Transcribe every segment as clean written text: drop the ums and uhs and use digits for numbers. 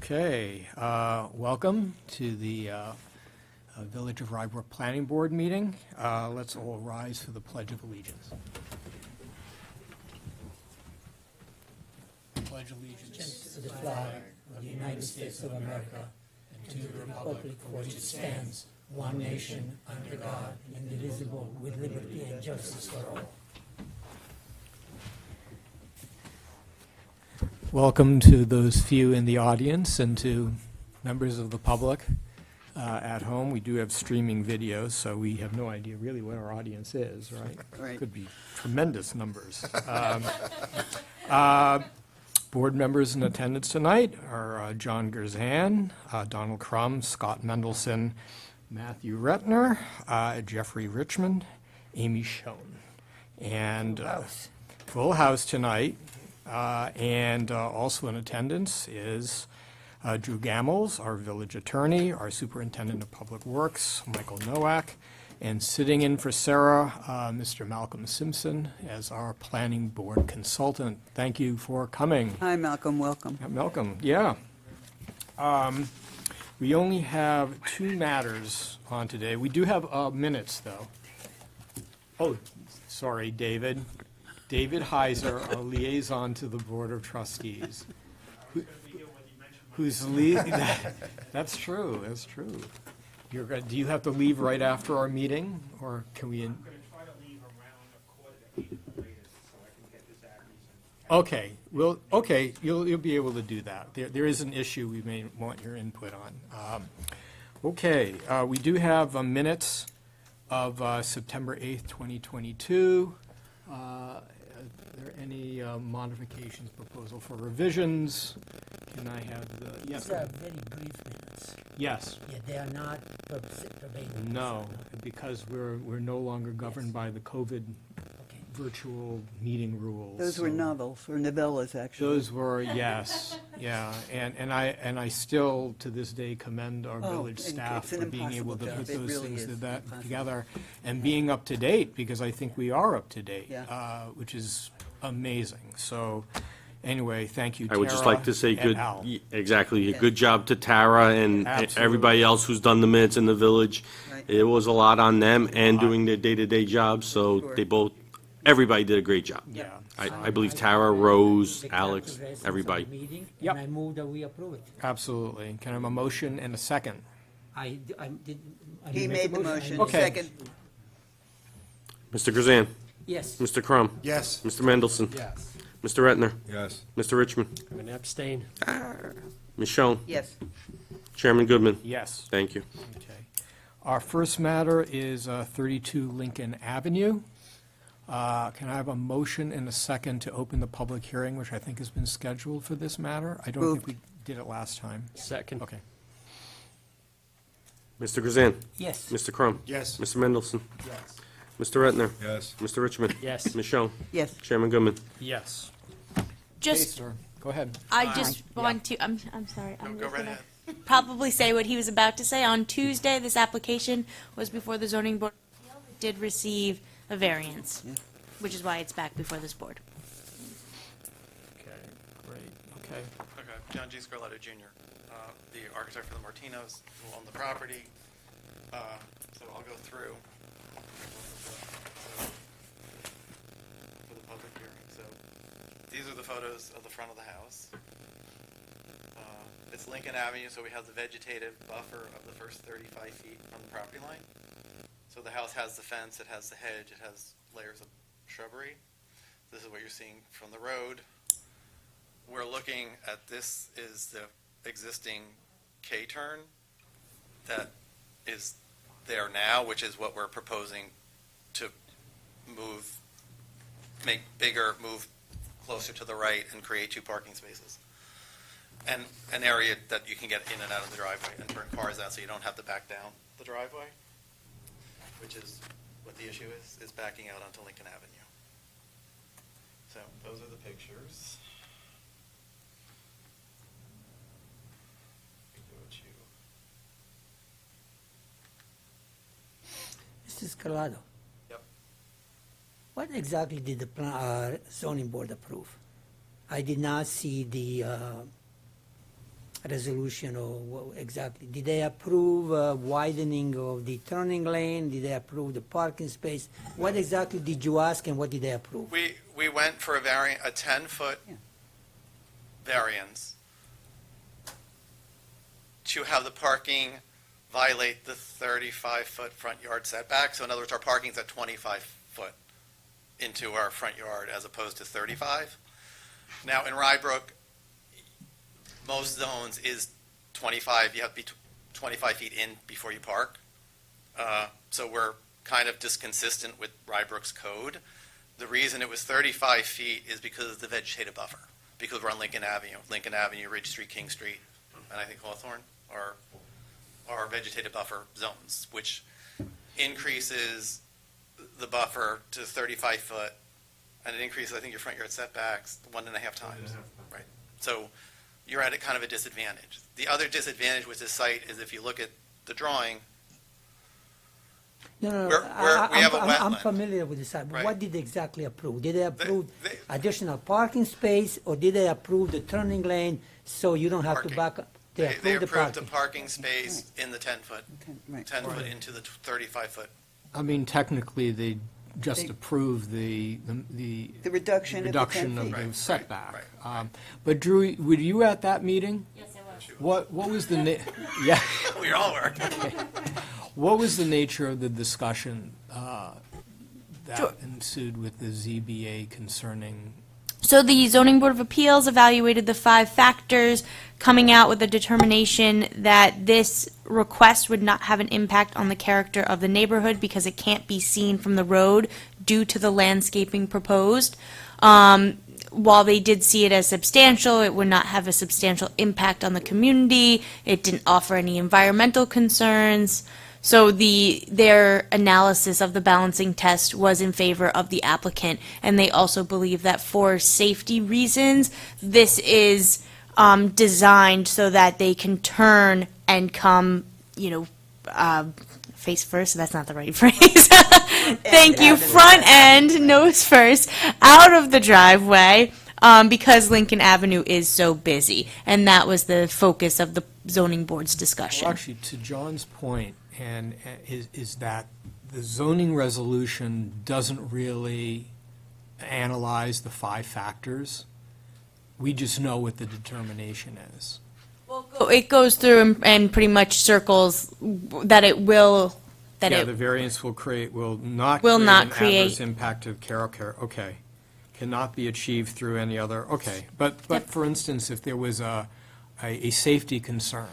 Okay, welcome to the Village of Rybrook Planning Board meeting. Let's all rise for the Pledge of Allegiance. Pledge allegiance to the flag of the United States of America and to the republic for which it stands, one nation, under God, indivisible, with liberty and justice for all. Welcome to those few in the audience and to members of the public at home. We do have streaming videos, so we have no idea really what our audience is, right? Right. Could be tremendous numbers. Board members in attendance tonight are John Gerzan, Donald Crum, Scott Mendelson, Matthew Retner, Jeffrey Richmond, Amy Schoen. And full house tonight. And also in attendance is Drew Gammels, our village attorney, our superintendent of public works, Michael Nowak, and sitting in for Sarah, Mr. Malcolm Simpson as our planning board consultant. Thank you for coming. Hi, Malcolm, welcome. Malcolm, yeah. We only have two matters on today. We do have minutes, though. Oh, sorry, David. David Heiser, a liaison to the Board of Trustees. Who's leaving? That's true, that's true. Do you have to leave right after our meeting, or can we? I'm going to try to leave around a quarter to 8 at the latest, so I can get this Okay, you'll be able to do that. There is an issue we may want your input on. We do have minutes of September 8th, 2022. Are there any modifications, proposal for revisions? Can I have the, yes? These are very brief minutes. Yes. Yeah, they are not verbatim. No, because we're no longer governed by the COVID Okay. virtual meeting rules. Those were so- novels, or novellas, actually. Those were, yes, yeah, and I still, to this day, commend our village and staff it's an for being able to impossible put job. It those really things is impossible. together and being up to date, because I think we are up to date, Yeah. which is amazing. So, anyway, thank you, I would just Tara like to say and good, Al. exactly, a Yeah. good job to Tara and Absolutely. everybody else who's done the minutes in the village. Right. It was a lot on them and doing their day-to-day job, so Sure. they both, everybody did a great job. Yeah. I believe Tara, Rose, The Alex, character residents of everybody. the meeting, Yep. and I move that we approve it. Absolutely. Can I have a motion and a second? I did. I He didn't make made the I motion, Okay. second. Mr. Grzan, Yes. Mr. Crum, Yes. Mr. Mendelson, Yes. Mr. Retner, Yes. Mr. Richmond, I'm going to abstain. Ms. Schoen, Yes. Chairman Goodman. Yes. Thank you. Okay. Our first matter is 32 Lincoln Avenue. Can I have a motion and a second to open the public hearing, which I think has been scheduled for this matter? I don't think Moved. we did it last time. Second. Okay. Mr. Grzan, Yes. Mr. Crum, Yes. Mr. Mendelson, Yes. Mr. Retner, Yes. Mr. Richmond, Yes. Ms. Schoen, Yes. Chairman Goodman. Yes. Just, Sir, go ahead. I just want to, I'm sorry. I'm go just right gonna ahead. Probably say what he was about to say. On Tuesday, this application was before the zoning board. It did receive a variance, Yeah. which is why it's back before this board. Okay, great. Okay. Okay, John Scarlato Jr., the architect for the Martinos, who own the property. So I'll go through for the public hearing. So these are the photos of the front of the house. It's Lincoln Avenue, so we have the vegetative buffer of the first 35 feet from the property line. So the house has the fence, it has the hedge, it has layers of shrubbery. This is what you're seeing from the road. We're looking at, this is the existing K-turn that is there now, which is what we're proposing to move, make bigger, move closer to the right and create 2 parking spaces. And an area that you can get in and out of the driveway and turn cars out so you don't have to back down the driveway, which is what the issue is backing out onto Lincoln Avenue. So those are the pictures. Mr. Scarlato. Yep. What exactly did the zoning board approve? I did not see the resolution or exactly? Did they approve widening of the turning lane? Did they approve the parking space? What exactly did you ask and what did they approve? We went for a 10-foot Yeah. variance to have the parking violate the 35-foot front yard setback. So in other words, our parking's at 25 foot into our front yard as opposed to 35. Now, in Rybrook, most zones is 25, you have to be 25 feet in before you park. So we're kind of disconsistent with Rybrook's code. The reason it was 35 feet is because of the vegetative buffer, because we're on Lincoln Avenue, Ridge Street, King Street, and I think Hawthorne are vegetative buffer zones, which increases the buffer to 35 foot, and it increases, I think, your front yard setbacks 1.5 times. Right. So you're at a kind of a disadvantage. The other disadvantage with this site is if you look at the drawing, No, we have a I'm wetland. familiar with the site, but Right. what did they exactly approve? Did they approve they- additional parking space, or did they approve the turning lane so you don't have to Parking. back up? they approved approved the parking. parking space in the 10-foot, Okay, right. 10 foot into the 35-foot. I mean, technically, they just They- approved the The reduction of the 10 reduction of feet. the Right, setback. right. But Drew, were you at that meeting? Yes, I was. What was the, yeah, We all were. what was the nature of the discussion Sure. that ensued with the ZBA concerning? So the Zoning Board of Appeals evaluated the 5 factors, coming out with a determination that this request would not have an impact on the character of the neighborhood because it can't be seen from the road due to the landscaping proposed. While they did see it as substantial, it would not have a substantial impact on the community. It didn't offer any environmental concerns. So their analysis of the balancing test was in favor of the applicant, and they also believe that for safety reasons, this is designed so that they can turn and come, face first. That's not the right phrase. Thank you. Front end, nose first, out of the driveway. Because Lincoln Avenue is so busy, and that was the focus of the zoning board's discussion. Well, actually, to John's point, and is that the zoning resolution doesn't really analyze the 5 factors. We just know what the determination is. It goes through and pretty much circles that it will, that Yeah, it, the variance will not Will create not an create- adverse impact of character, okay. Cannot be achieved through any other, okay. But Yep. for instance, if there was a safety concern,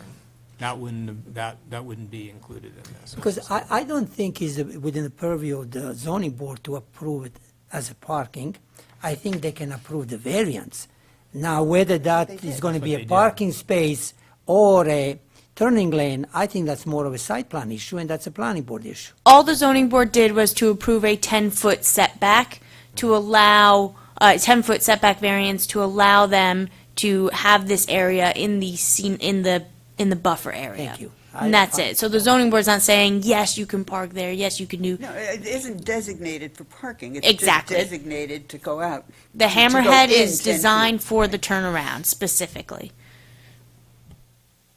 that wouldn't be included in this. Because I don't think it's within the purview of the zoning board to approve it as a parking. I think they can approve the variance. Now, whether They that did. is going to That's be what a they did. parking space or a turning lane, I think that's more of a site plan issue, and that's a planning board issue. all the zoning board did was to approve a 10-foot setback to allow, 10-foot setback variance to allow them to have this area in the buffer area. Thank you. And that's it. So the zoning board's not saying, yes, you can park there, yes, you can do. No, it isn't designated for parking. It's Exactly. just designated to go out. The to go hammerhead in is 10 feet. designed for the turnaround specifically.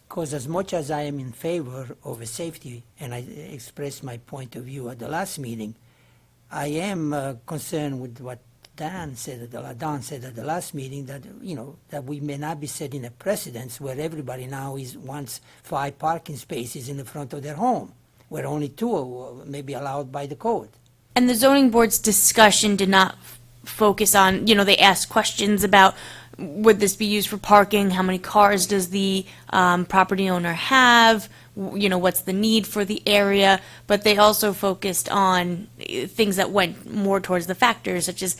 Because as much as I am in favor of a safety, and I expressed my point of view at the last meeting, I am concerned with what Don said at the last meeting, that, that we may not be setting a precedence where everybody now wants 5 parking spaces in the front of their home, where only 2 may be allowed by the code. And the zoning board's discussion did not focus on, they asked questions about, would this be used for parking? How many cars does the property owner have? What's the need for the area? But they also focused on things that went more towards the factors, such as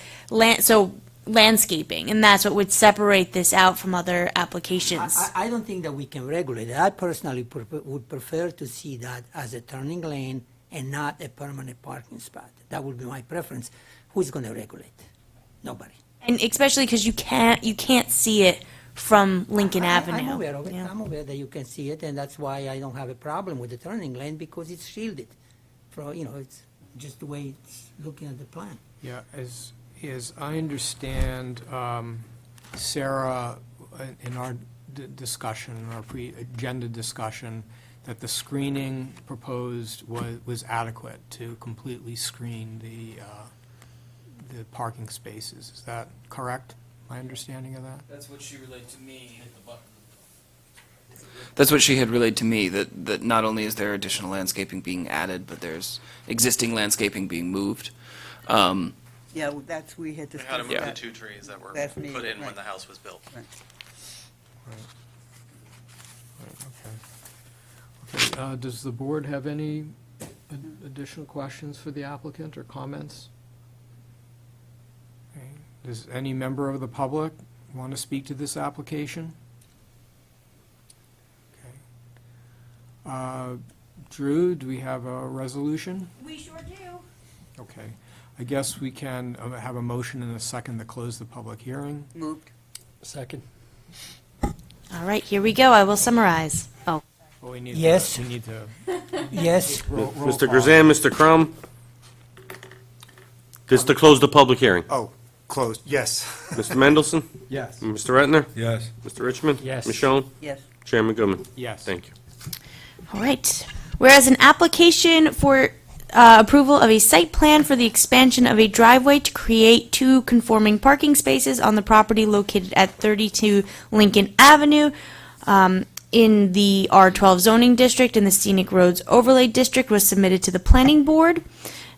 landscaping, and that's what would separate this out from other applications. I don't think that we can regulate it. I personally would prefer to see that as a turning lane and not a permanent parking spot. That would be my preference. Who's going to regulate? Nobody. And especially because you can't see it from Lincoln Avenue. I'm aware of it. Yeah. I'm aware that you can see it, and that's why I don't have a problem with the turning lane, because it's shielded. It's just the way it's looking at the plan. Yeah, as I understand, Sarah, in our discussion or pre-agenda discussion that the screening proposed was adequate to completely screen the parking spaces. Is that correct? My understanding of that? That's what she relayed to me. That's what she had relayed to me, that not only is there additional landscaping being added, but there's existing landscaping being moved. Yeah, well, we had We had to discussed move the that. 2 trees that were That's me, put in when right. the house was built. Right. Okay, does the board have any additional questions for the applicant or comments? Okay, does any member of the public want to speak to this application? Okay. Drew, do we have a resolution? We sure do. Okay, I guess we can have a motion and a second to close the public hearing. Moved. Second. All right, here we go. I will summarize. Oh, Well, we need Yes. We need to. Yes, roll Mr. call. Grzan, Mr. Crum? This is to close the public hearing. Oh, closed, yes. Mr. Mendelson? Yes. Mr. Retner? Yes. Mr. Richmond? Yes. Michonne? Yes. Chairman Goodman? Yes. Thank you. all right. Whereas an application for approval of a site plan for the expansion of a driveway to create 2 conforming parking spaces on the property located at 32 Lincoln Avenue in the R12 zoning district in the Scenic Roads Overlay District was submitted to the planning board.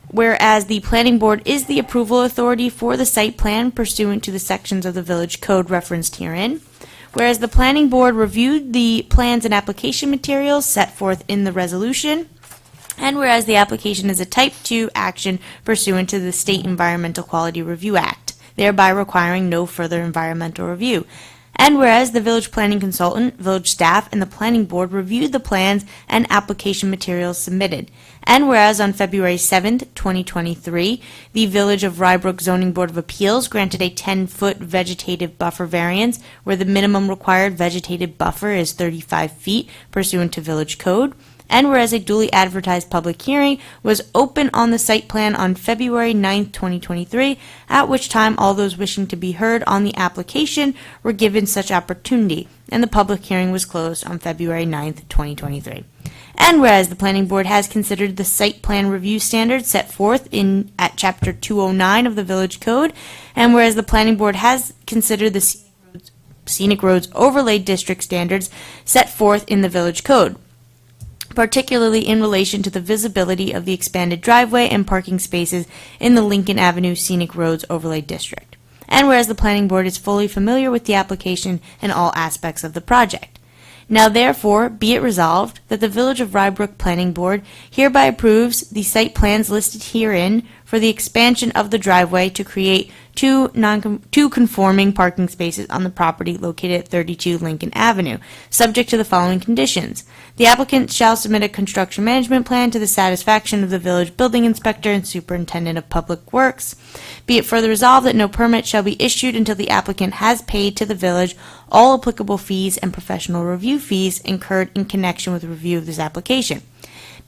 Whereas the planning board is the approval authority for the site plan pursuant to the sections of the village code referenced herein. Whereas the planning board reviewed the plans and application materials set forth in the resolution. And whereas the application is a type 2 action pursuant to the State Environmental Quality Review Act, thereby requiring no further environmental review. And whereas the village planning consultant, village staff, and the planning board reviewed the plans and application materials submitted. And whereas on February 7th, 2023, the Village of Rybrook Zoning Board of Appeals granted a 10-foot vegetative buffer variance where the minimum required vegetative buffer is 35 feet pursuant to village code. And whereas a duly advertised public hearing was open on the site plan on February 9th, 2023, at which time all those wishing to be heard on the application were given such opportunity, and the public hearing was closed on February 9th, 2023. And whereas the planning board has considered the site plan review standards set forth at Chapter 209 of the Village Code, and whereas the planning board has considered the Scenic Roads Overlay District standards set forth in the Village Code, particularly in relation to the visibility of the expanded driveway and parking spaces in the Lincoln Avenue Scenic Roads Overlay District. And whereas the planning board is fully familiar with the application and all aspects of the project. Now therefore, be it resolved that the Village of Rybrook Planning Board hereby approves the site plans listed herein for the expansion of the driveway to create 2 conforming parking spaces on the property located at 32 Lincoln Avenue, subject to the following conditions. The applicant shall submit a construction management plan to the satisfaction of the village building inspector and superintendent of public works. Be it further resolved that no permit shall be issued until the applicant has paid to the village all applicable fees and professional review fees incurred in connection with review of this application.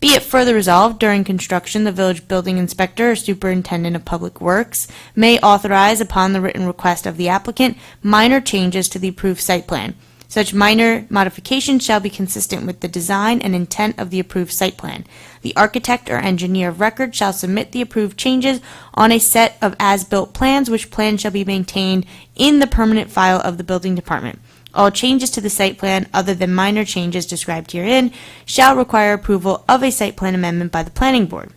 Be it further resolved, during construction, the village building inspector or superintendent of public works may authorize, upon the written request of the applicant, minor changes to the approved site plan. Such minor modifications shall be consistent with the design and intent of the approved site plan. The architect or engineer of record shall submit the approved changes on a set of as-built plans, which plans shall be maintained in the permanent file of the building department. All changes to the site plan, other than minor changes described herein, shall require approval of a site plan amendment by the planning board.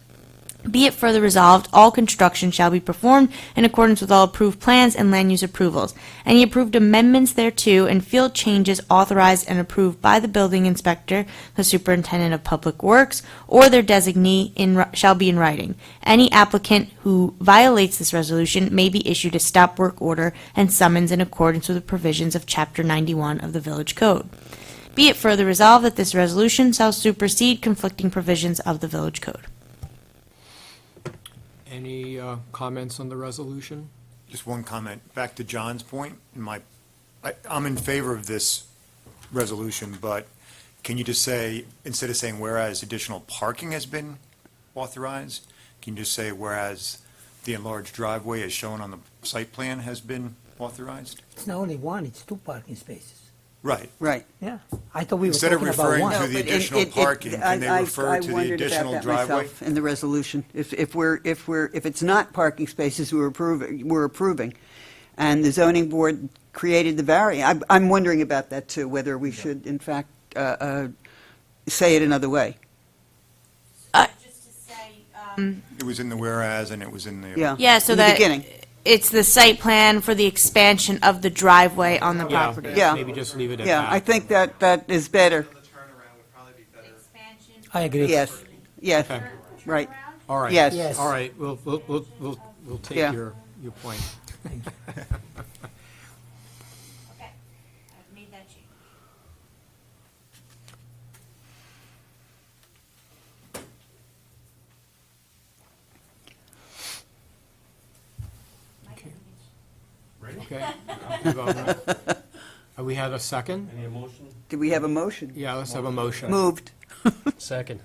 Be it further resolved, all construction shall be performed in accordance with all approved plans and land use approvals. Any approved amendments thereto and field changes authorized and approved by the building inspector, the superintendent of public works, or their designee shall be in writing. Any applicant who violates this resolution may be issued a stop work order and summons in accordance with the provisions of Chapter 91 of the Village Code. Be it further resolved that this resolution shall supersede conflicting provisions of the Village Code. Any comments on the resolution? Just one comment, back to John's point, I'm in favor of this resolution, but can you just say, instead of saying whereas additional parking has been authorized, can you just say whereas the enlarged driveway as shown on the site plan has been authorized? it's not only one, it's 2 parking spaces. Right. Right. Yeah, I thought we were Instead of talking about referring one. to No, the but additional parking, can they refer to the additional I wondered about that driveway? myself in the resolution. If it's not parking spaces we're approving, and the zoning board created the variance, I'm wondering about that too, whether we should in fact say it another way. Just to say, It was in the whereas and it was in the. Yeah. yeah, so In the that beginning. it's the site plan for the expansion of the driveway on the property. Yeah. Maybe just leave it at Yeah, that. I think that is better. The turnaround would probably be better. I agree. Yes, yes, Okay. right. All right. Yes. Yes. All right, we'll take Yeah. your point. Okay, I've made that change. Okay. We had a second? Do we have a motion? Yeah, let's have a motion. Moved. Second.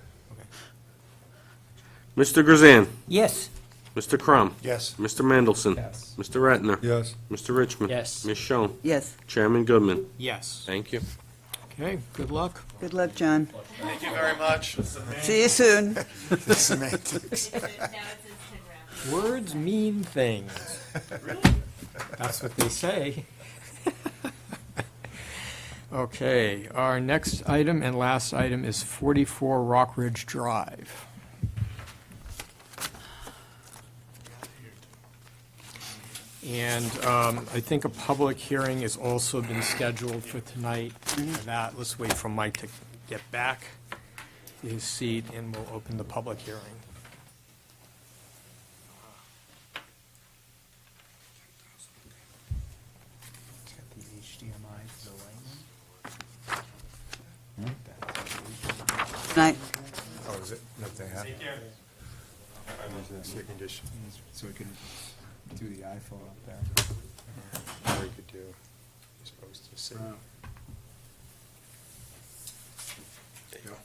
Mr. Grzan, Yes, Mr. Crum, Yes. Mr. Mendelson. Yes. Mr. Ratner. Yes. Mr. Richmond. Yes. Ms. Schoen. Yes. Chairman Goodman. Yes. Thank you. Okay, good luck. Good luck, John. Thank you very much. See you soon. The semantics. Words mean things. That's what they say. Okay, our next item and last item is 44 Rock Ridge Drive. And I think a public hearing has also been scheduled for tonight. For that, let's wait for Mike to get back to his seat, and we'll open the public hearing. Night. Oh, is it? No, they have. See a condition. So we can do the iPhone up there. Or we could do, you're supposed to see. There you go.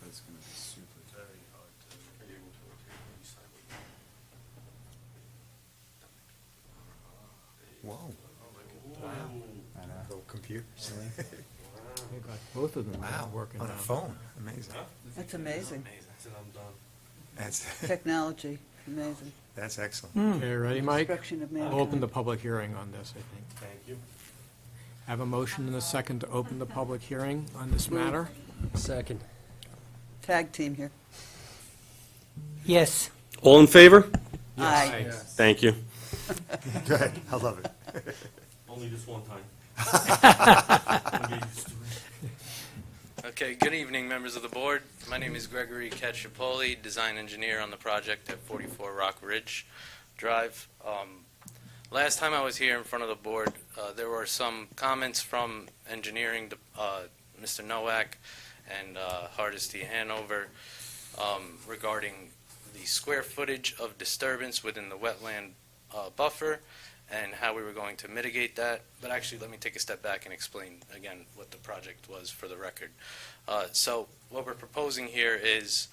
That's gonna be super. Very hard to, are you able to decide what Whoa. I know. Little computers. They've got both of them Wow, working on a now. phone. Amazing. That's amazing. That's, Technology, amazing. that's excellent. Okay, ready, Mike? Destruction of We'll open mankind. the public hearing on this, I think. Thank you. Have a motion and a second to open the public hearing on this matter? Second. Tag team here. yes. All in favor? Aye. Thank you. Good, I love it. Only this one time. Okay, good evening, members of the board. My name is Gregory Caccioppoli, design engineer on the project at 44 Rock Ridge Drive. Last time I was here in front of the board, there were some comments from engineering, Mr. Nowak and Hardesty Hanover, regarding the square footage of disturbance within the wetland buffer and how we were going to mitigate that. But actually, let me take a step back and explain again what the project was for the record. So what we're proposing here is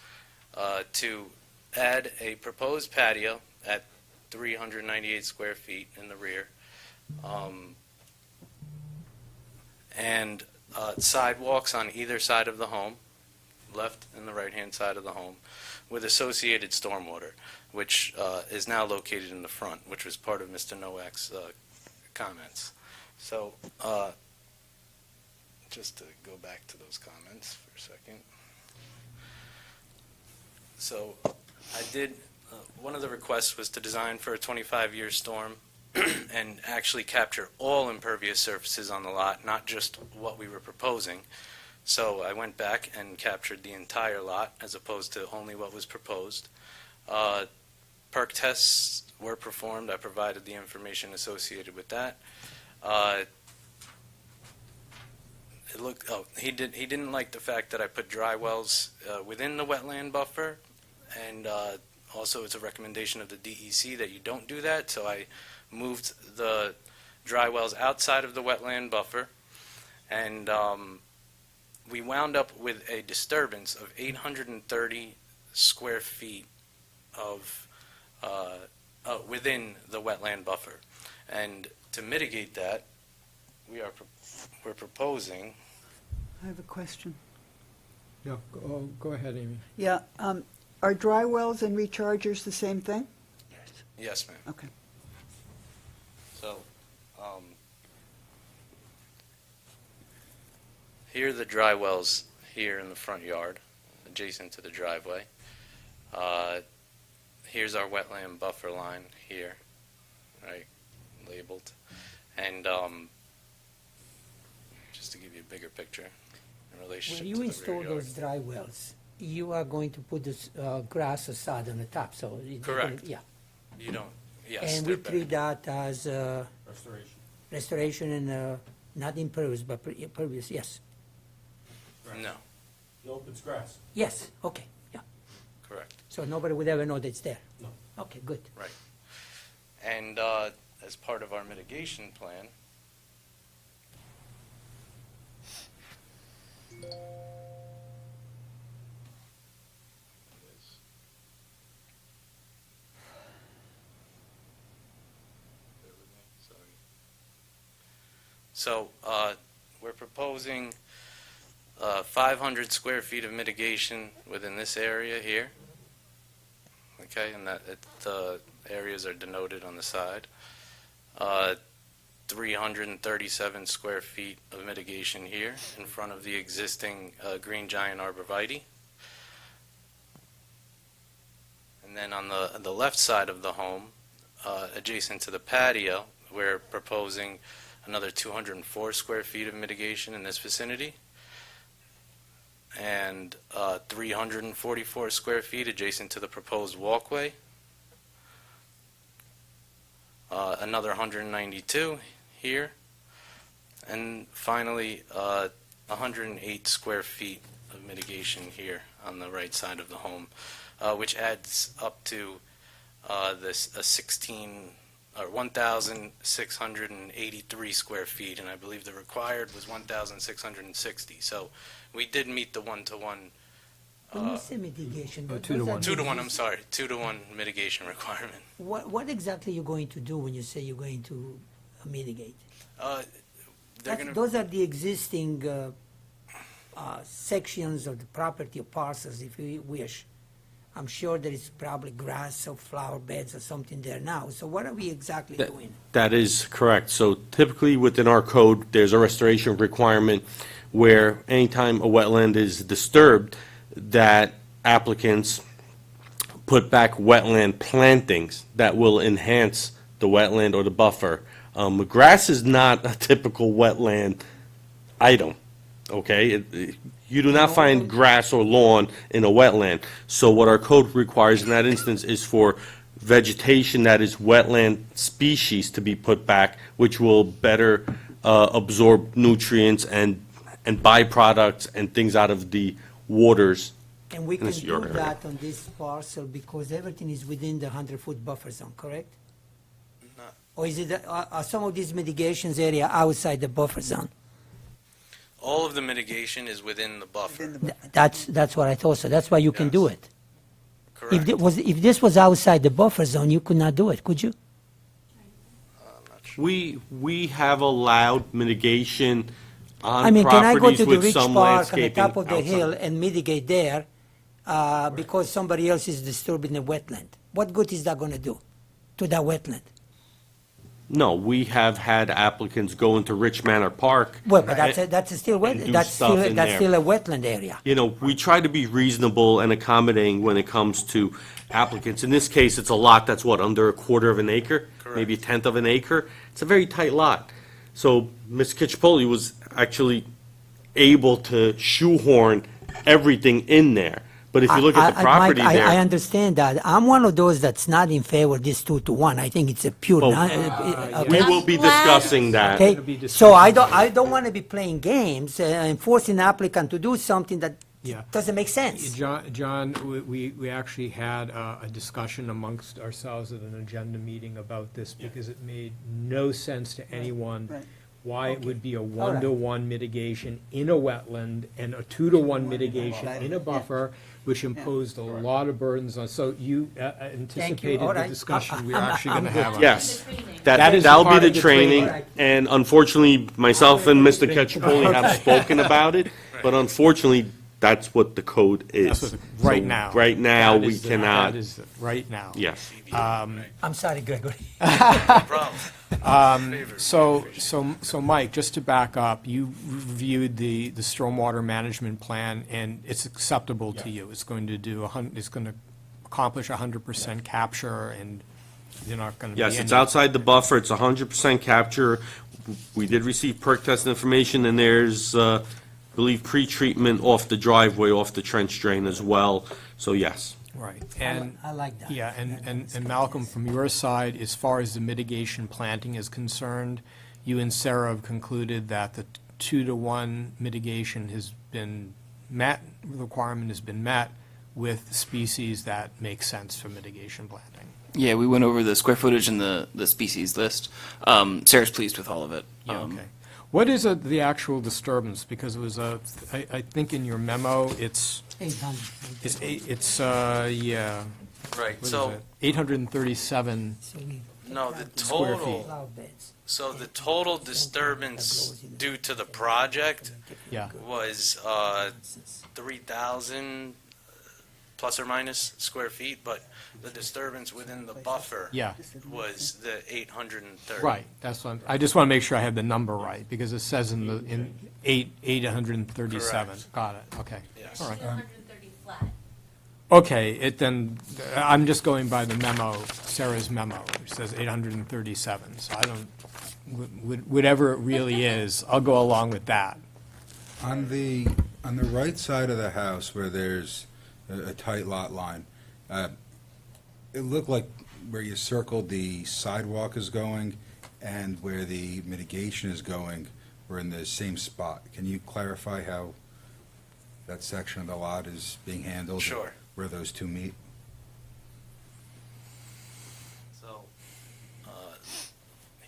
to add a proposed patio at 398 square feet in the rear, and sidewalks on either side of the home, left and the right-hand side of the home, with associated stormwater, which is now located in the front, which was part of Mr. Nowak's comments. So just to go back to those comments for a second. So I did, one of the requests was to design for a 25-year storm and actually capture all impervious surfaces on the lot, not just what we were proposing. So I went back and captured the entire lot as opposed to only what was proposed. Perk tests were performed. I provided the information associated with that. It looked. Oh, he didn't like the fact that I put dry wells within the wetland buffer, and also it's a recommendation of the DEC that you don't do that. So I moved the dry wells outside of the wetland buffer, and we wound up with a disturbance of 830 square feet of within the wetland buffer. And to mitigate that, we're proposing, I have a question. Yeah, go ahead, Amy. Yeah, are dry wells and rechargers the same thing? yes, ma'am. Okay. So, here are the dry wells here in the front yard, adjacent to the driveway. Here's our wetland buffer line here, right, labeled. And just to give you a bigger picture in relationship When to you the rear install yard. those dry wells, you are going to put this grass or sod on the top, so. Correct. Yeah. You don't, yes. And they're we treat better. that as restoration and not impervious, but pervious, yes. No, Nope, it's grass. Yes, okay, yeah. correct. So nobody would ever know that it's there? No. Okay, good. Right. And as part of our mitigation plan, so we're proposing 500 square feet of mitigation within this area here. Okay, and the areas are denoted on the side. 337 square feet of mitigation here in front of the existing green giant arborvitae. And then on the left side of the home, adjacent to the patio, we're proposing another 204 square feet of mitigation in this vicinity. And 344 square feet adjacent to the proposed walkway. Another 192 here. And finally, 108 square feet of mitigation here on the right side of the home, which adds up to this 1,683 square feet, and I believe the required was 1,660. So we did meet the one-to-one. When you say mitigation. what 2 to does that 1. 2 to mean? 1, I'm sorry, 2 to 1 mitigation requirement. What exactly are you going to do when you say you're going to mitigate? They're going to. Those are the existing sections of the property or parcels, if you wish. I'm sure there is probably grass or flower beds or something there now. So what are we exactly doing? That is correct. So typically within our code, there's a restoration requirement where anytime a wetland is disturbed, that applicants put back wetland plantings that will enhance the wetland or the buffer. Grass is not a typical wetland item, okay? You do not find grass or lawn in a wetland. So what our code requires in that instance is for vegetation that is wetland species to be put back, which will better absorb nutrients and byproducts and things out of the waters. And we in can this do your area. that on this parcel because everything is within the 100-foot buffer zone, correct? No. Or is it, are some of these mitigations area outside the buffer zone? All of the mitigation is within the buffer. That's what I thought, so that's why you can do Yes. it. Correct. If this was outside the buffer zone, you could not do it, could you? I'm not sure. We have allowed mitigation I on mean, can I go properties to the with rich some park on the landscaping top of the hill outside. and mitigate there because somebody else is disturbing the wetland? What good is that going to do to that wetland? No, we have had applicants go into Rich Manor Park. Well, but that's still wet. and do That's stuff still in that's there. still a wetland area. You know, we try to be reasonable and accommodating when it comes to applicants. In this case, it's a lot that's what, under a quarter of an acre? Maybe a tenth of an acre? It's a very tight lot. So Ms. Caccioppoli was actually able to shoehorn everything in there. But if you look at the property Mike, there. I understand that. I'm one of those that's not in favor of this 2-to-1. I think it's a pure. Well, okay? We will be discussing that. Okay, Gonna be so I discussing don't want to be playing games and forcing an applicant to do something that Yeah. doesn't make sense. John, we actually had a discussion amongst ourselves at an agenda meeting about this because it made no sense to anyone Right. why it would be a 1-to-1 mitigation in a wetland and a 2-to-1 mitigation in a buffer, which imposed a lot of burdens on, so you anticipated All the right. discussion we're actually going to have on Yes, That is that'll part be of the the training, training. and unfortunately, myself and Mr. Caccioppoli have spoken about it, but unfortunately, that's what the code is. That's what right So now. Right now, That we is cannot, That is, right now. yes. I'm sorry, Gregory. No problem. So Mike, just to back up, you reviewed the stormwater management plan, and it's acceptable to you. It's going to do, it's going to accomplish 100% capture, and you're not going to be Yes, any... it's outside the buffer, it's 100% capture. We did receive perk test information, and there's, I believe, pre-treatment off the driveway, off the trench drain as well, so yes. Right, and... I like that. Yeah, and Malcolm, from your side, as far as the mitigation planting is concerned, you and Sarah have concluded that the 2-to-1 mitigation has been met, requirement has been met with species that make sense for mitigation planting. Yeah, we went over the square footage and the species list. Sarah's pleased with all of it. Okay. What is the actual disturbance? Because it was I think in your memo, it's, 800. yeah, Right, what is so, it? 837, So we no, the Square feet. total, allow beds. so the total disturbance due to the project yeah. was 3,000 plus or minus square feet, but the disturbance within the buffer Yeah. was the 830. Right, that's what, I just want to make sure I have the number right, because it says in 837. Correct. Got it, okay. Yes. All right. 130 flat. Okay, I'm just going by the memo, Sarah's memo, which says 837, so I don't, whatever it really is, I'll go along with that. On the right side of the house where there's a tight lot line, it looked like where you circled the sidewalk is going and where the mitigation is going were in the same spot. Can you clarify how that section of the lot is being handled? Sure. Where those two meet? So,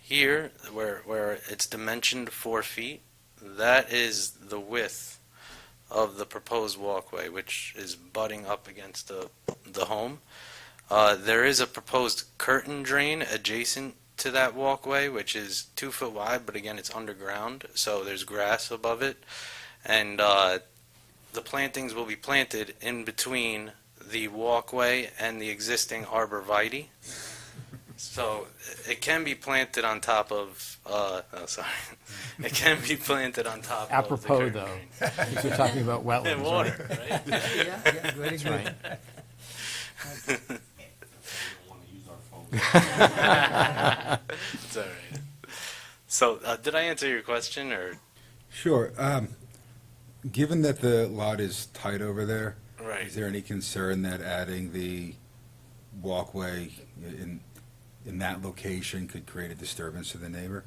here, where it's dimensioned 4 feet, that is the width of the proposed walkway, which is butting up against the home. There is a proposed curtain drain adjacent to that walkway, which is 2 foot wide, but again, it's underground, so there's grass above it. And the plantings will be planted in between the walkway and the existing arborvitae. So it can be planted on top of, it can be planted on top of the Apropos, curtain though, drain. because we're talking about wetlands, And right? water, right? Yeah, very That's good. right. It's all right. So, did I answer your question, or? Sure. Given that the lot is tight over there, Right. is there any concern that adding the walkway in that location could create a disturbance to the neighbor?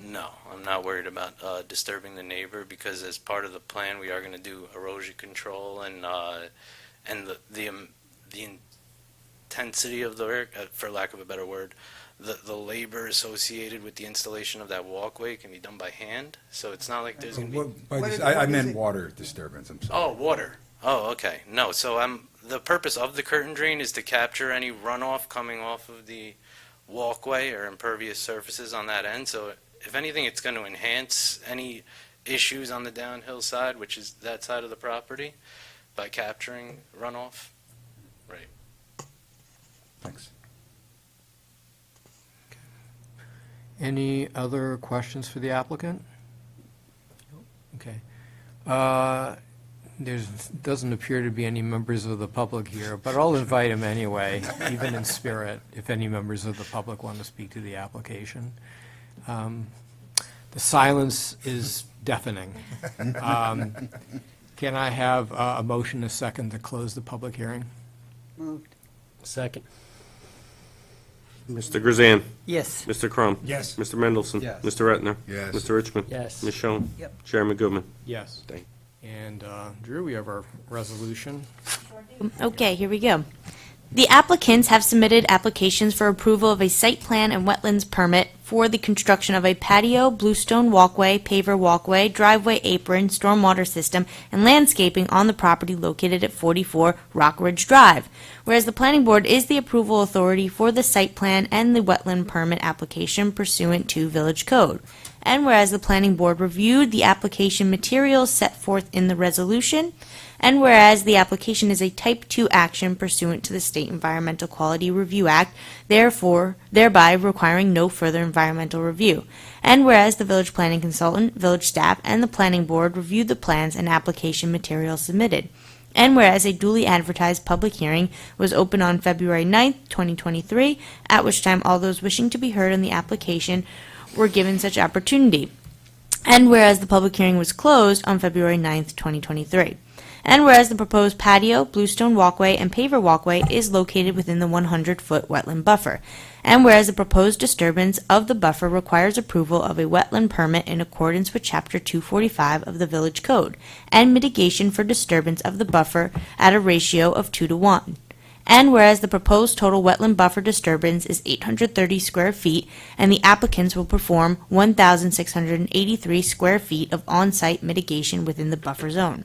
No, I'm not worried about disturbing the neighbor, because as part of the plan, we are going to do erosion control and the intensity of the work, for lack of a better word, the labor associated with the installation of that walkway can be done by hand. So it's not like there's going to be. I meant water disturbance, I'm sorry. Oh, water. Oh, okay. No, so the purpose of the curtain drain is to capture any runoff coming off of the walkway or impervious surfaces on that end. So if anything, it's going to enhance any issues on the downhill side, which is that side of the property, by capturing runoff. Right. Thanks. Any other questions for the applicant? Okay. Doesn't appear to be any members of the public here, but I'll invite him anyway, even in spirit, if any members of the public want to speak to the application. The silence is deafening. Can I have a motion, a second, to close the public hearing? Moved. Second. Mr. Grzan, Yes. Mr. Crum. Yes. Mr. Mendelson. Yes. Mr. Retner. Yes. Mr. Richmond. Yes. Ms. Schoen. Yep. Chairman Goodman. Yes. Thank And Drew, we have our resolution. Okay, here we go. The applicants have submitted applications for approval of a site plan and wetlands permit for the construction of a patio, bluestone walkway, paver walkway, driveway apron, stormwater system, and landscaping on the property located at 44 Rock Ridge Drive. Whereas the planning board is the approval authority for the site plan and the wetland permit application pursuant to village code. And whereas the planning board reviewed the application materials set forth in the resolution, and whereas the application is a Type 2 action pursuant to the State Environmental Quality Review Act, thereby requiring no further environmental review. And whereas the village planning consultant, village staff, and the planning board reviewed the plans and application materials submitted. And whereas a duly advertised public hearing was open on February 9th, 2023, at which time all those wishing to be heard on the application were given such opportunity. And whereas the public hearing was closed on February 9th, 2023. And whereas the proposed patio, bluestone walkway, and paver walkway is located within the 100-foot wetland buffer. And whereas the proposed disturbance of the buffer requires approval of a wetland permit in accordance with Chapter 245 of the Village Code, and mitigation for disturbance of the buffer at a ratio of 2:1. And whereas the proposed total wetland buffer disturbance is 830 square feet, and the applicants will perform 1,683 square feet of on-site mitigation within the buffer zone.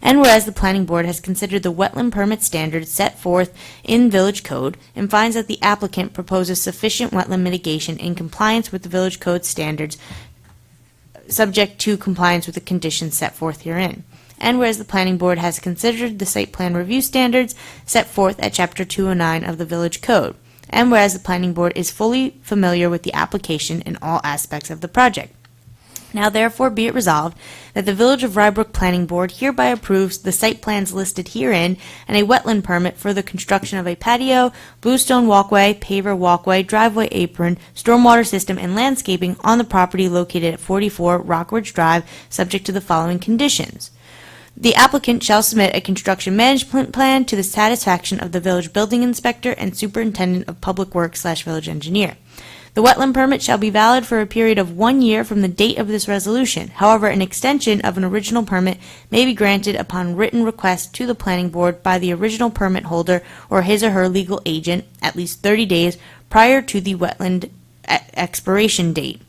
And whereas the planning board has considered the wetland permit standards set forth in village code and finds that the applicant proposes sufficient wetland mitigation in compliance with the village code standards, subject to compliance with the conditions set forth herein. And whereas the planning board has considered the site plan review standards set forth at Chapter 209 of the village code. And whereas the planning board is fully familiar with the application in all aspects of the project. Now therefore be it resolved that the Village of Rybrook Planning Board hereby approves the site plans listed herein and a wetland permit for the construction of a patio, bluestone walkway, paver walkway, driveway apron, stormwater system, and landscaping on the property located at 44 Rock Ridge Drive, subject to the following conditions. The applicant shall submit a construction management plan to the satisfaction of the village building inspector and superintendent of public works / village engineer. The wetland permit shall be valid for a period of 1 year from the date of this resolution. However, an extension of an original permit may be granted upon written request to the planning board by the original permit holder or his or her legal agent at least 30 days prior to the wetland expiration date.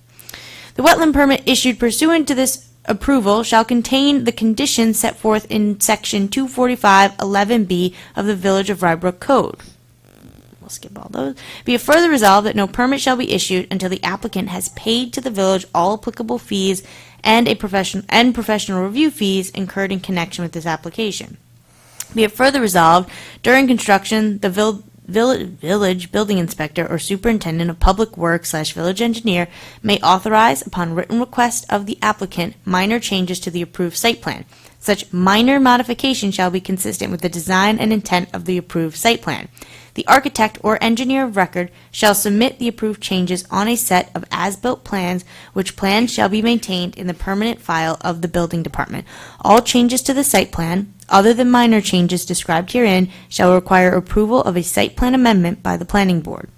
The wetland permit issued pursuant to this approval shall contain the conditions set forth in Section 245-11B of the Village of Rybrook Code. We'll skip all those. Be it further resolved that no permit shall be issued until the applicant has paid to the village all applicable fees and professional review fees incurred in connection with this application. Be it further resolved, during construction, the village building inspector or superintendent of public works / village engineer may authorize, upon written request of the applicant, minor changes to the approved site plan. Such minor modification shall be consistent with the design and intent of the approved site plan. The architect or engineer of record shall submit the approved changes on a set of as-built plans, which plans shall be maintained in the permanent file of the building department. All changes to the site plan, other than minor changes described herein, shall require approval of a site plan amendment by the planning board.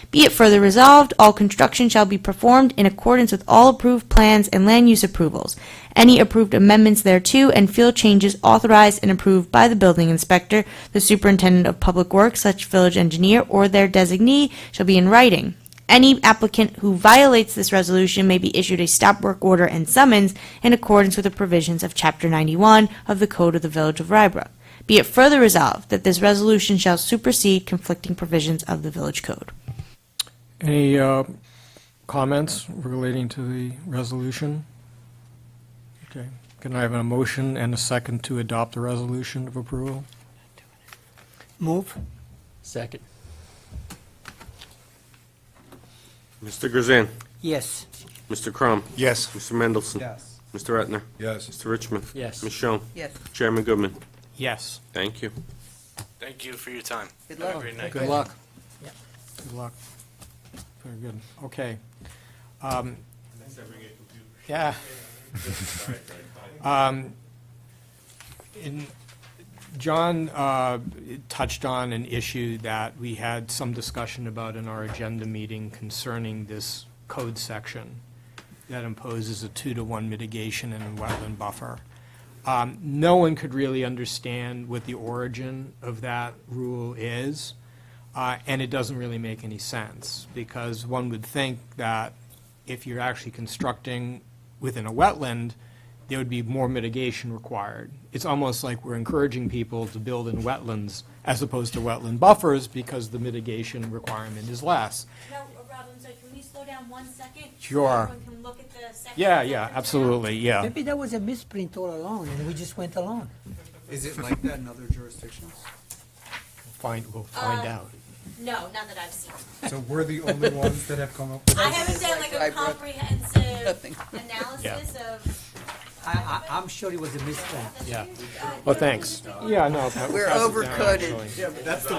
Be it further resolved, all construction shall be performed in accordance with all approved plans and land use approvals. Any approved amendments thereto and field changes authorized and approved by the building inspector, the superintendent of public works, such village engineer, or their designee shall be in writing. Any applicant who violates this resolution may be issued a stop work order and summons in accordance with the provisions of Chapter 91 of the Code of the Village of Rybrook. Be it further resolved that this resolution shall supersede conflicting provisions of the Village Code. Any comments relating to the resolution? Okay. Can I have a motion and a second to adopt the resolution of approval? Move. Second. Mr. Grzan, Yes. Mr. Crum, Yes. Mr. Mendelson. Yes. Mr. Etner, Yes. Mr. Richmond. Yes. Ms. Schoen, Yes. Chairman Goodman. Yes. Thank you. Thank you for your time. Good Have a luck. great night. Good luck. Good luck. Very good. Okay. Yeah. John touched on an issue that we had some discussion about in our agenda meeting concerning this code section that imposes a 2-to-1 mitigation in a wetland buffer. No one could really understand what the origin of that rule is, and it doesn't really make any sense, because one would think that if you're actually constructing within a wetland, there would be more mitigation required. It's almost like we're encouraging people to build in wetlands as opposed to wetland buffers because the mitigation requirement is less. No, Rob, I'm sorry, can we slow down 1 second? Sure. So everyone can look at the second. Yeah, absolutely, yeah. Maybe that was a misprint all along, and we just went along. Is it like that in other jurisdictions? We'll find out. No, not that I've seen. So we're the only ones that have come up with I this? haven't done like a I brought comprehensive nothing. analysis of. I'm sure it was a misprint. Yeah. Well, thanks. Yeah, no. We're pass it down, overcoded. actually. Yeah, but that's the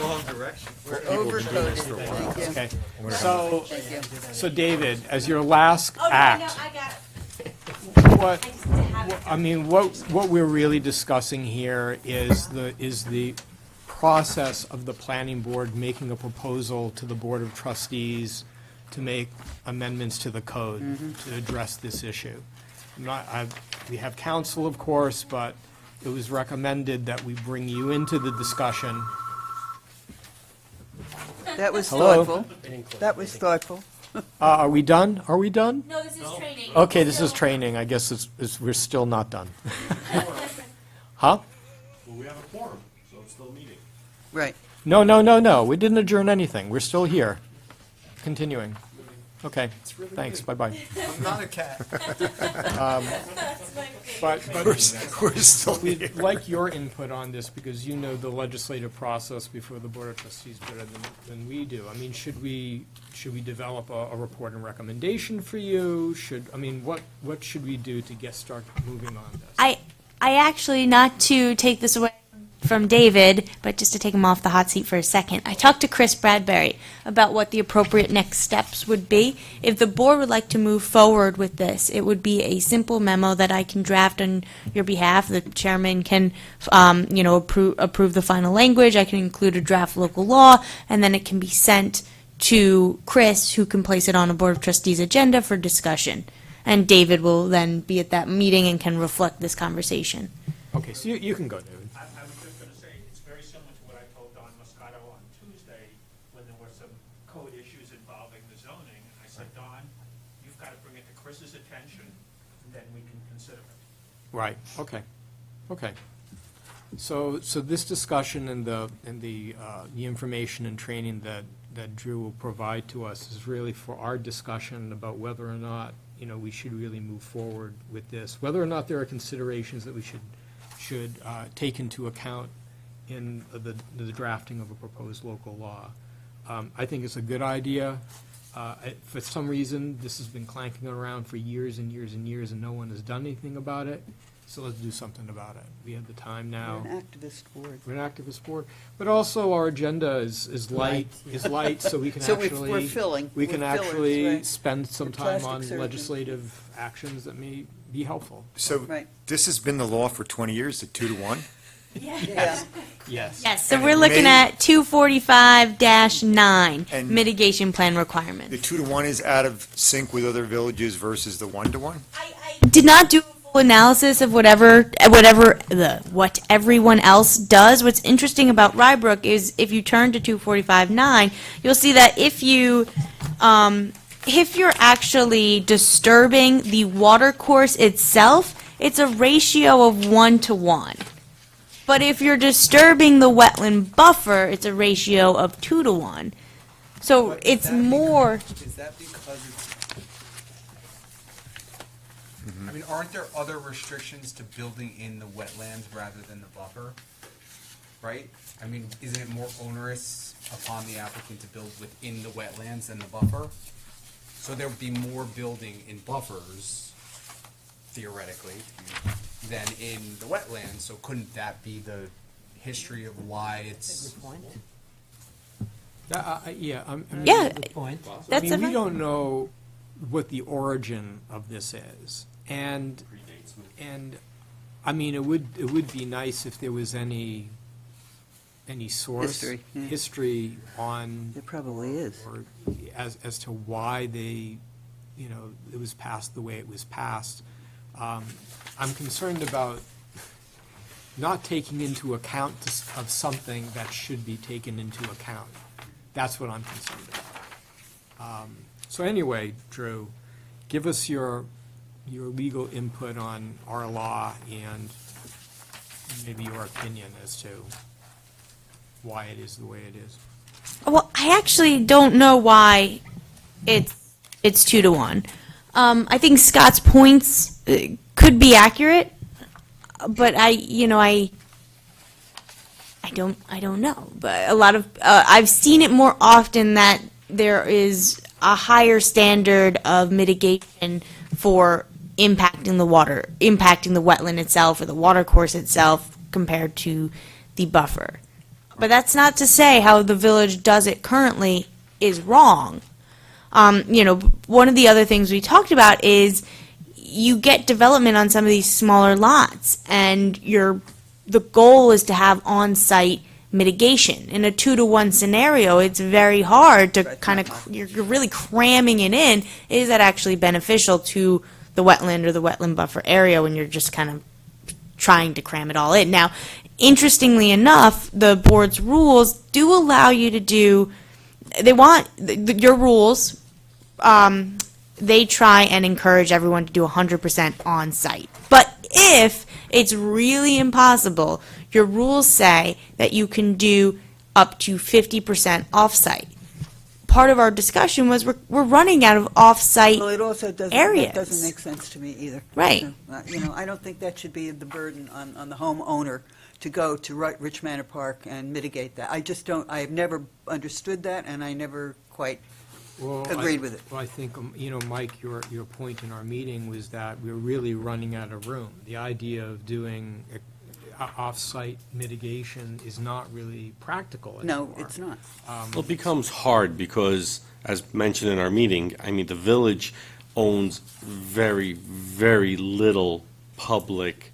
wrong direction. We're overcoded. Thank you. Okay, Thank you. so David, as your last Oh, no, act, no, I got it. what, I just have it. I mean, what we're really discussing here is the process of the planning board making a proposal to the Board of Trustees to make amendments to the code to address this issue. We have counsel, of course, but it was recommended that we bring you into the discussion. That was Hello? thoughtful. That was thoughtful. Are we done? Are we done? No, this is training. Okay, this is So- training. I guess we're still not done. Huh? Well, we have a quorum, so it's still meeting. Right. No. We didn't adjourn anything. We're still here. Continuing. Okay, thanks. Bye-bye. I'm not a cat. But We're still here. we'd like your input on this because you know the legislative process before the Board of Trustees better than we do. I mean, should we develop a report and recommendation for you? What should we do to start moving on this? I actually, not to take this away from David, but just to take him off the hot seat for a second, I talked to Chris Bradbury about what the appropriate next steps would be. If the board would like to move forward with this, it would be a simple memo that I can draft on your behalf. The chairman can, approve the final language. I can include a draft local law, and then it can be sent to Chris, who can place it on a Board of Trustees agenda for discussion. And David will then be at that meeting and can reflect this conversation. Okay, so you can go, David. I was just going to say, it's very similar to what I told Don Moscato on Tuesday when there were some code issues involving the zoning. I said, Don, you've got to bring it to Chris's attention, and then we can consider it. Right, okay. So this discussion and the information and training that Drew will provide to us is really for our discussion about whether or not, we should really move forward with this, whether or not there are considerations that we should take into account in the drafting of a proposed local law. I think it's a good idea. For some reason, this has been clanking around for years and years and years, and no one has done anything about it. So let's do something about it. We have the time now. We're an activist board. We're an activist board, but also our agenda is light, so we can So actually. we're filling. We can We're fillers, actually right. spend some We're time plastic on surgeons. legislative actions that may be helpful. So Right. this has been the law for 20 years, the 2-to-1? Yeah. Yes. Yes, so And we're it looking may- at 245-9, And- mitigation plan The requirements. 2-to-1 is out of sync with other villages versus the 1-to-1? I did not do a full analysis of what everyone else does. What's interesting about Rybrook is if you turn to 245-9, you'll see that if you're actually disturbing the water course itself, it's a ratio of 1-to-1. But if you're disturbing the wetland buffer, it's a ratio of 2-to-1. So But it's is that more. Is that because it's, I mean, aren't there other restrictions to building in the wetlands rather than the buffer? Right? I mean, isn't it more onerous upon the applicant to build within the wetlands than the buffer? So there would be more building in buffers, theoretically, than in the wetlands, so couldn't that be the history of why it's? Good point. Yeah, I mean, Yeah, Good point. that's we a don't know what the origin of this is, and I mean, it would be nice if there was any source History, yeah. on It probably is. or as to why they, it was passed the way it was passed. I'm concerned about not taking into account of something that should be taken into account. That's what I'm concerned about. So anyway, Drew, give us your legal input on our law and maybe your opinion as to why it is the way it is. Well, I actually don't know why it's 2-1. I think Scott's points could be accurate, but I don't know. But a lot of I've seen it more often that there is a higher standard of mitigation for impacting the water, impacting the wetland itself or the water course itself compared to the buffer. But that's not to say how the village does it currently is wrong. One of the other things we talked about is you get development on some of these smaller lots, and the goal is to have on-site mitigation. In a 2-to-1 scenario, it's very hard to kind of, you're really cramming it in. Is that actually beneficial to the wetland or the wetland buffer area when you're just kind of trying to cram it all in? Now, interestingly enough, the board's rules do allow you to do, they want, your rules, they try and encourage everyone to do 100% on-site. But if it's really impossible, your rules say that you can do up to 50% off-site. Part of our discussion was we're running out of off-site Well, it also doesn't, areas. that doesn't make sense to me either. Right. I don't think that should be the burden on the homeowner to go to Rich Manor Park and mitigate that. I just don't, I have never understood that, and I never quite agreed with it. Well, I think, Mike, your point in our meeting was that we're really running out of room. The idea of doing off-site mitigation is not really practical anymore. No, it's not. Well, it becomes hard because, as mentioned in our meeting, I mean, the village owns very, very little public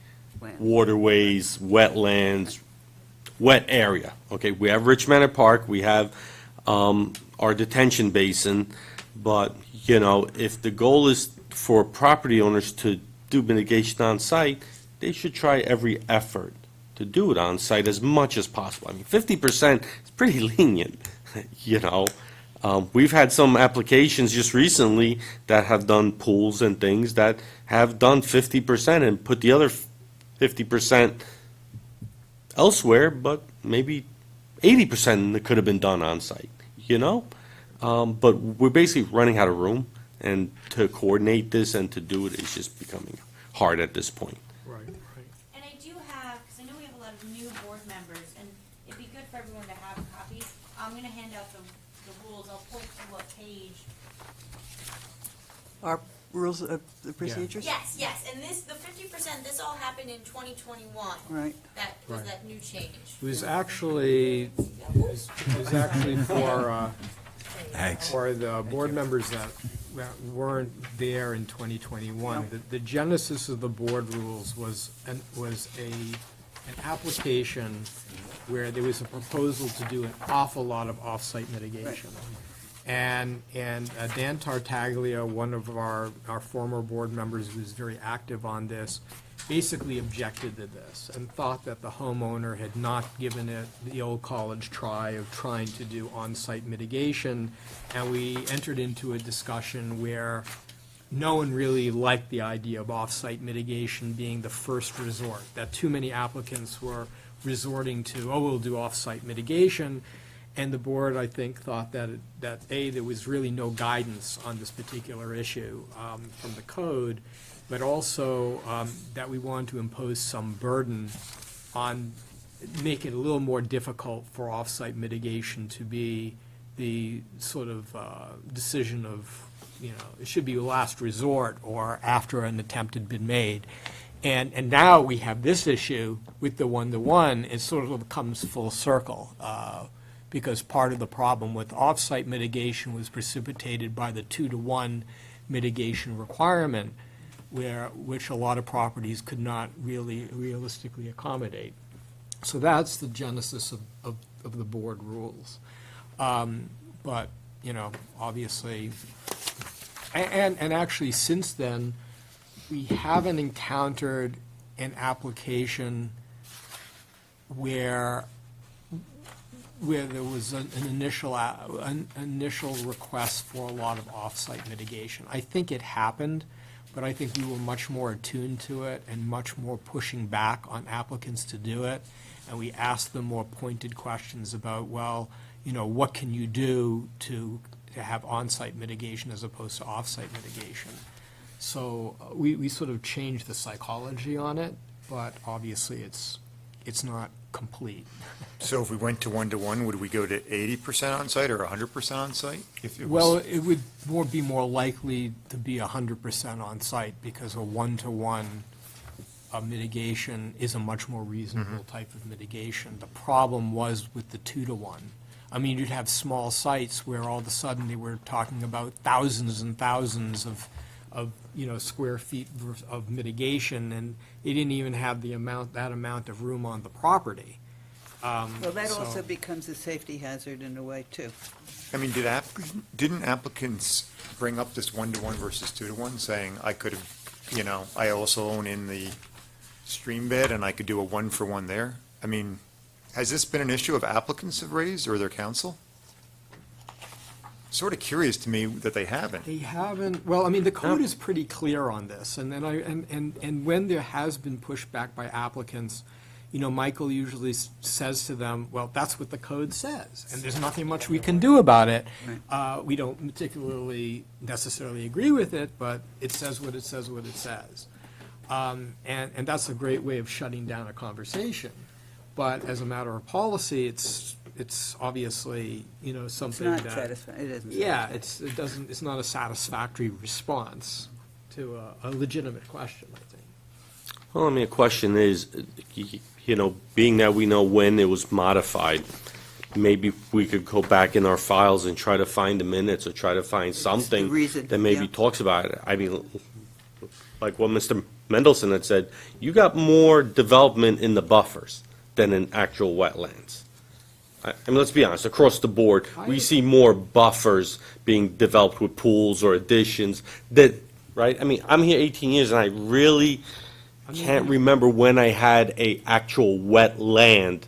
waterways, wetlands, wet area. Okay, we have Rich Manor Park, we have our detention basin, but, if the goal is for property owners to do mitigation on site, they should try every effort to do it on site as much as possible. I mean, 50% is pretty lenient, We've had some applications just recently that have done pools and things that have done 50% and put the other 50% elsewhere, but maybe 80% that could have been done on site, But we're basically running out of room, and to coordinate this and to do it is just becoming hard at this point. Right. And I do have, because I know we have a lot of new board members, and it'd be good for everyone to have copies. I'm going to hand out the rules. I'll point to what page. Our rules of the procedures? Yes, and the 50%, this all happened in 2021. Right. That was Right. that new change. It was actually for the board members that weren't there in 2021. The genesis of the board rules was an application where there was a proposal to do an awful lot of off-site mitigation. And Dan Tartaglia, one of our former board members who was very active on this, basically objected to this and thought that the homeowner had not given it the old college try of trying to do on-site mitigation. And we entered into a discussion where no one really liked the idea of off-site mitigation being the first resort, that too many applicants were resorting to, we'll do off-site mitigation. And the board, I think, thought that there was really no guidance on this particular issue from the code, but also that we wanted to impose some burden on, make it a little more difficult for off-site mitigation to be the sort of decision of, it should be a last resort or after an attempt had been made. And now we have this issue with the 1-to-1, it sort of comes full circle. Because part of the problem with off-site mitigation was precipitated by the 2-to-1 mitigation requirement, which a lot of properties could not really realistically accommodate. So that's the genesis of the board rules. But, obviously, and actually since then, we haven't encountered an application where where there was an initial request for a lot of off-site mitigation. I think it happened, but I think we were much more attuned to it and much more pushing back on applicants to do it. And we asked them more pointed questions about, well, what can you do to have on-site mitigation as opposed to off-site mitigation? So we sort of changed the psychology on it, but obviously it's not complete. So if we went to 1-to-1, would we go to 80% on-site or 100% on-site? If it was- Well, it would be more likely to be 100% on-site because a 1-to-1 mitigation is a much more reasonable type of mitigation. The problem was with the 2-to-1. I mean, you'd have small sites where all of a sudden they were talking about thousands and thousands of square feet of mitigation, and they didn't even have that amount of room on the property. Well, that So- also becomes a safety hazard in a way, too. I mean, didn't applicants bring up this 1-to-1 versus 2-to-1, saying I could have, I also own in the stream bed and I could do a 1-for-1 there? I mean, has this been an issue of applicants have raised or their counsel? Sort of curious to me that they haven't. They haven't, well, I mean, the code is pretty clear on this, and then and when there has been pushback by applicants, Michael usually says to them, well, that's what the code says, and there's nothing much we can do about it. We don't particularly necessarily agree with it, but it says what it says, what it says. And that's a great way of shutting down a conversation. But as a matter of policy, it's obviously, It's something not that. satisfying, it isn't. Yeah, it's not a satisfactory response to a legitimate question, I think. Well, I mean, the question is, being that we know when it was modified, maybe we could go back in our files and try to find the minutes or try to find something reason, that maybe yeah. talks about it. I mean, like what Mr. Mendelson had said, you got more development in the buffers than in actual wetlands. I mean, let's be honest, across the board, we see more buffers being developed with pools or additions that, right? I mean, I'm here 18 years and I really can't remember when I had a actual wetland.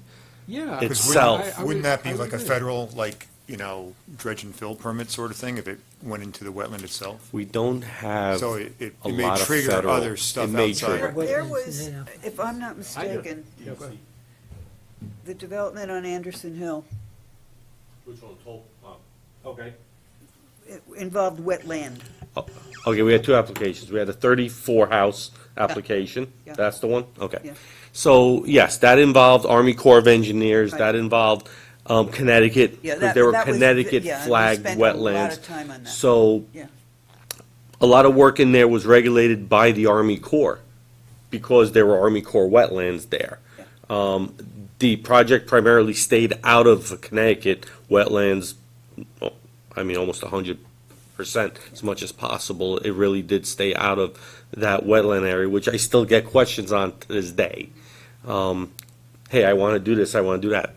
Yeah. It's- 'Cause Itself. wouldn't that be I would like a agree. federal, dredge and fill permit sort of thing if it went into the wetland itself? We don't have So it a may lot of trigger federal. other stuff It may outside. trigger. There was, if I'm not mistaken, Yeah, go ahead. the development on Anderson Hill Which one? Okay. it involved wetland. Okay, we had two applications. We had a 34-house application. Yeah. That's the one? Okay. Yeah. So, yes, that involved Army Corps of Engineers. Right. That involved Connecticut, Yeah, because there were that was- Connecticut yeah, and we flagged spent a lot wetlands. of time on that. So, Yeah. a lot of work in there was regulated by the Army Corps because there were Army Corps wetlands there. The project primarily stayed out of Connecticut wetlands, almost 100%, as much as possible. It really did stay out of that wetland area, which I still get questions on to this day. Hey, I want to do this, I want to do that.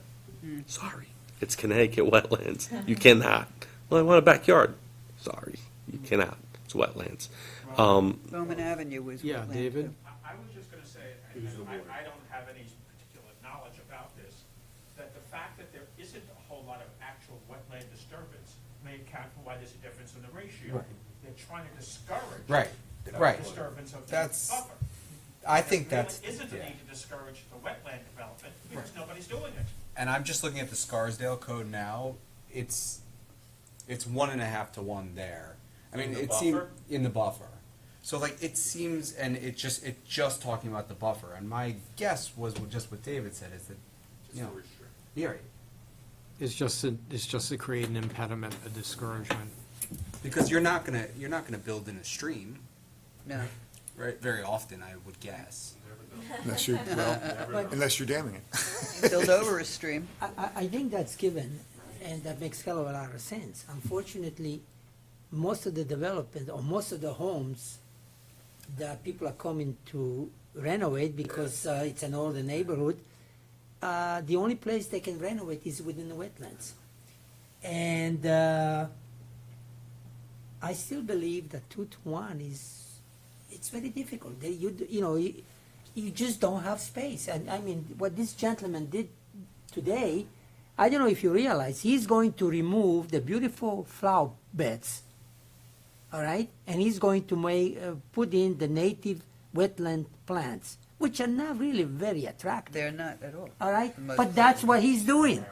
Sorry, it's Connecticut wetlands. You cannot. Well, I want a backyard. Sorry, you cannot. It's wetlands. Bowman Avenue was Yeah, wetland, David? too. I was just gonna say, and I don't have any particular knowledge about this, that the fact that there isn't a whole lot of actual wetland disturbance may account for why there's a difference in the ratio. They're trying to discourage. Right, the right. Disturbance of the That's- buffer. I think There that's, isn't a yeah. need to discourage the wetland development because nobody's doing it. And I'm just looking at the Scarsdale code now. It's 1.5 to 1 there. I mean, it seems in the buffer. So it seems, and it's just talking about the buffer. And my guess was just what David said is that, yeah, right. It's just to create an impediment, a discouragement. Because you're not gonna build in a stream, No. right? Very often, I would guess. Unless you're damming it. Build over a stream. I think that's given, and that makes hell of a lot of sense. Unfortunately, most of the development, or most of the homes that people are coming to renovate because it's an older neighborhood, the only place they can renovate is within the wetlands. And I still believe that 2-to-1 it's very difficult. You just don't have space. And I mean, what this gentleman did today, I don't know if you realize, he's going to remove the beautiful flower beds, all right? And he's going to put in the native wetland plants, which are not really very attractive, They're not at all. all right? Most- But that's what he's doing,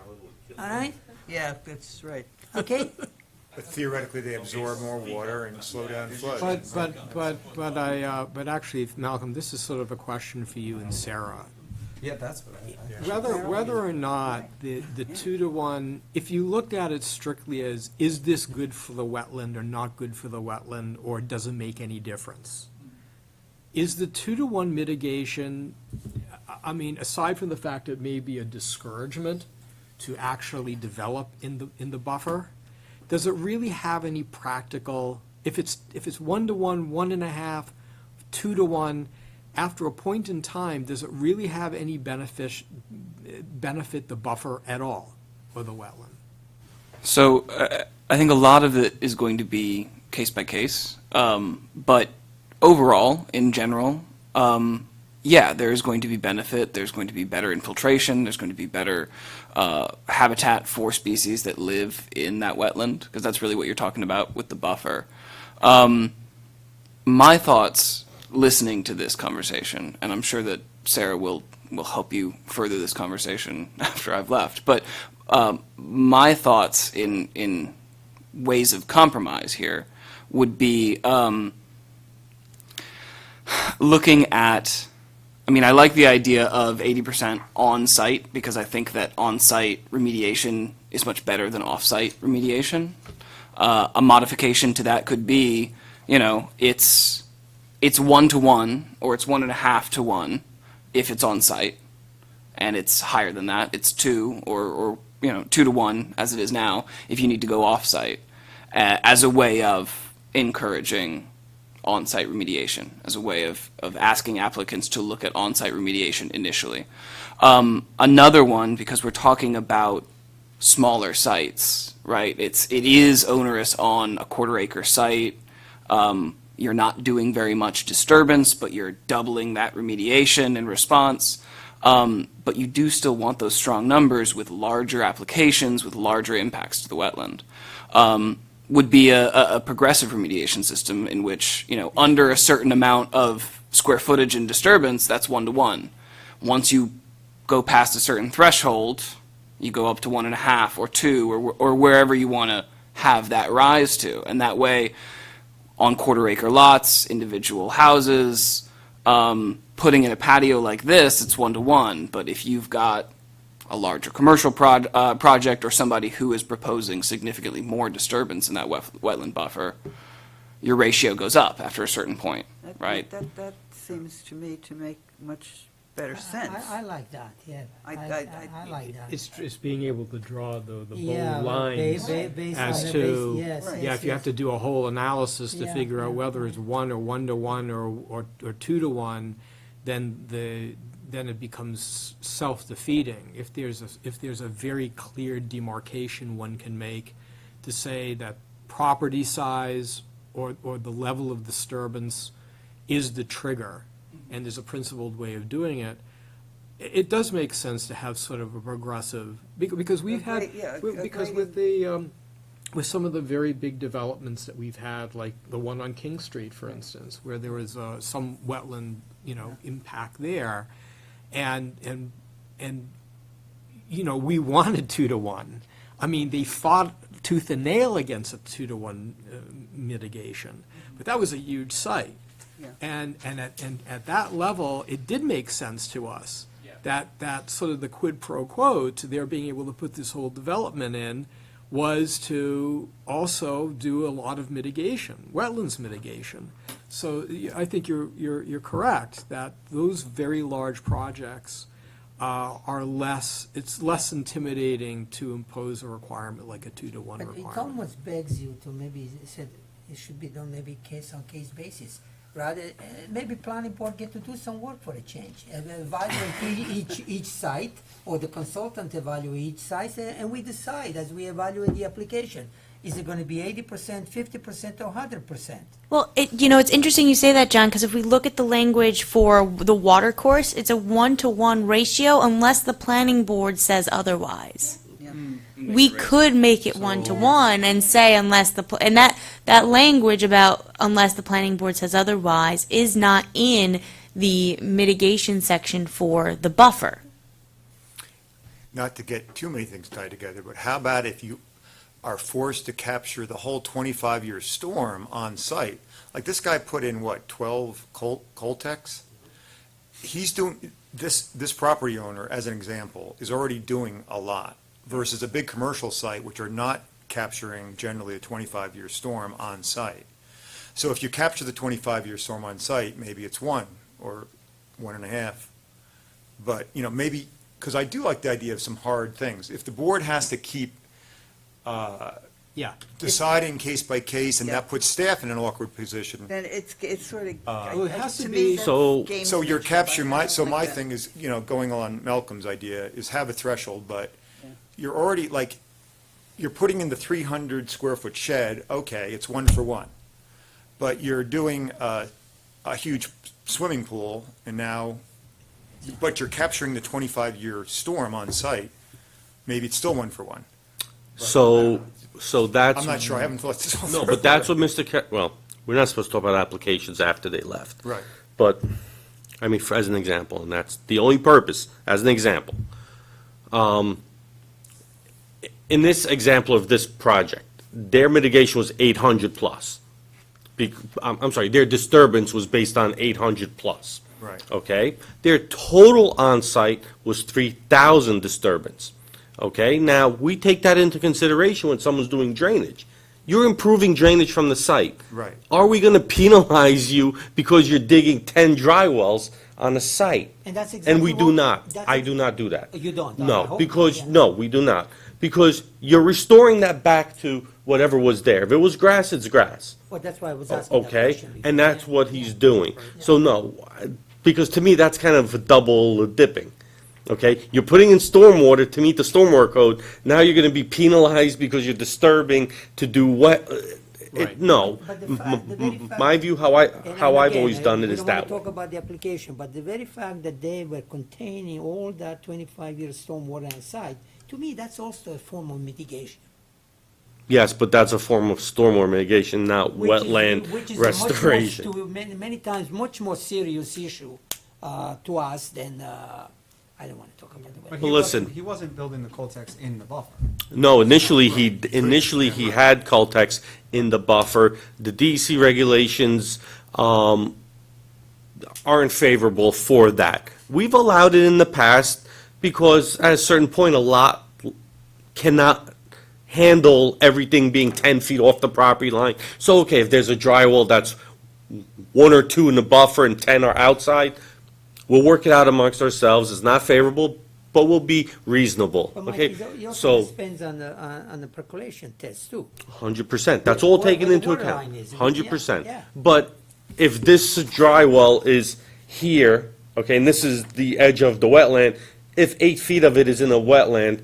all right? Yeah, that's right. Okay? But theoretically, they absorb more water and slow down flood. But actually, Malcolm, this is sort of a question for you and Sarah. Yeah, that's what I. Whether or not the 2-to-1, if you looked at it strictly as, is this good for the wetland or not good for the wetland, or does it make any difference? Is the 2-to-1 mitigation, I mean, aside from the fact it may be a discouragement to actually develop in the buffer, does it really have any practical, if it's 1-to-1, 1.5, 2-to-1, after a point in time, does it really have any benefit the buffer at all, or the wetland? So I think a lot of it is going to be case by case, but overall, in general, yeah, there is going to be benefit. There's going to be better infiltration. There's going to be better habitat for species that live in that wetland, because that's really what you're talking about with the buffer. My thoughts, listening to this conversation, and I'm sure that Sarah will help you further this conversation after I've left, but my thoughts in ways of compromise here would be looking at, I mean, I like the idea of 80% on-site, because I think that on-site remediation is much better than off-site remediation. A modification to that could be, you know, it's 1-to-1, or it's 1.5-to-1 if it's on-site, and it's higher than that, it's 2, or you know, 2-to-1 as it is now if you need to go off-site, as a way of encouraging on-site remediation, as a way of asking applicants to look at on-site remediation initially. Another one, because we're talking about smaller sites, right? It is onerous on a 1/4-acre site. You're not doing very much disturbance, but you're doubling that remediation in response. But you do still want those strong numbers with larger applications, with larger impacts to the wetland. Would be a progressive remediation system in which, you know, under a certain amount of square footage and disturbance, that's 1-to-1. Once you go past a certain threshold, you go up to 1.5 or 2 or wherever you want to have that rise to. And that way, on 1/4-acre lots, individual houses, putting in a patio like this, it's 1-to-1. But if you've got a larger commercial project or somebody who is proposing significantly more disturbance in that wetland buffer, your ratio goes up after a certain point, right? That seems to me to make much better sense. I like that, yeah. I like that. It's being able to draw the bold Yeah, lines based as on the to, base- yes, yeah, yes, if you have yes. to do a whole analysis to Yeah, figure out yeah, whether it's 1 or 1-to-1 or 2-to-1, then it becomes self-defeating. If there's a very clear demarcation one can make to say that property size or the level of disturbance is the trigger, and there's a principled way of doing it, it does make sense to have sort of a progressive, because we've had, Agree- yeah, because agree. with the, with some of the very big developments that we've had, like the one on King Street, for instance, where there was some wetland, impact there, and we wanted 2-to-1. I mean, they fought tooth and nail against a 2-to-1 mitigation, but that was a huge site. Yeah. And at that level, it did make sense to us that sort of the quid pro quo to their being able to put this whole development in was to also do a lot of mitigation, wetlands mitigation. So I think you're correct that those very large projects are less, it's less intimidating to impose a requirement like a 2-to-1 But it requirement. almost begs you to maybe said it should be done maybe case-on-case basis. Rather, maybe planning board get to do some work for a change. Evaluate each site, or the consultant evaluate each site, and we decide as we evaluate the application. Is it going to be 80%, 50%, or 100%? Well, it's interesting you say that, John, because if we look at the language for the water course, it's a 1-to-1 ratio unless the planning board says otherwise. Yeah. we could make it 1-to-1 and say unless and that language about unless the planning board says otherwise is not in the mitigation section for the buffer. Not to get too many things tied together, but how about if you are forced to capture the whole 25-year storm on site? Like this guy put in, what, 12 Coltex? He's doing, this property owner, as an example, is already doing a lot versus a big commercial site, which are not capturing generally a 25-year storm on site. So if you capture the 25-year storm on site, maybe it's 1 or 1.5. But, you know, maybe, because I do like the idea of some hard things. If the board has to keep Yeah. deciding case by case, and Yeah. that puts staff in an awkward position. Then it's sort of. Well, it has to to be- me, that's So- So your gamesmanship. capture, I my don't like that. thing is, you know, going on Malcolm's idea, is have a threshold, but Yeah. you're already, like, you're putting in the 300 square foot shed, okay, it's 1-for-1. But you're doing a huge swimming pool, and now, but you're capturing the 25-year storm on site, maybe it's still 1-for-1. So that's. I'm not sure, I haven't thought this all No, through. but that's what well, we're not supposed to talk about applications after they left. Right. But, I mean, as an example, and that's the only purpose, as an example. In this example of this project, their mitigation was 800 plus. I'm sorry, their disturbance was based on 800 plus. Right. Okay? Their total on-site was 3,000 disturbance. Okay? Now, we take that into consideration when someone's doing drainage. You're improving drainage from the site. Right. Are we going to penalize you because you're digging 10 dry wells on a site? And that's And exactly we do what- not. that's I ex- do not do that. You don't? I No, hope because, not, yeah. no, we do not. Because you're restoring that back to whatever was there. If it was grass, it's grass. Well, that's why I was asking that Okay? question before, And that's yeah. what he's doing. So no, because to me, that's kind of a double dipping. Okay? You're putting in stormwater to meet the stormwater code. Now you're going to be penalized because you're disturbing to do what? Right. No. But the very fact- My view, how And I've again, always done it we is don't want that to way. talk about the application, but the very fact that they were containing all that 25-year stormwater on site, to me, that's also a form of mitigation. Yes, but that's a form of stormwater mitigation, not Which is- wetland which is a much more restoration. many times, much more serious issue to us than, I don't want to talk about the But wetland. Well, listen. he wasn't building the Coltex in the buffer. No, initially he had Caltex in the buffer. The DEC regulations aren't favorable for that. We've allowed it in the past because at a certain point, a lot cannot handle everything being 10 feet off the property line. So, okay, if there's a dry well that's 1 or 2 in the buffer and 10 are outside, we'll work it out amongst ourselves. It's not favorable, but we'll be reasonable, But Mike, okay? it So, also depends on the percolation test too. 100%, that's all Where- taken where the into water account, line is. 100%. Yeah, yeah. But if this dry well is here, okay, and this is the edge of the wetland, if 8 feet of it is in a wetland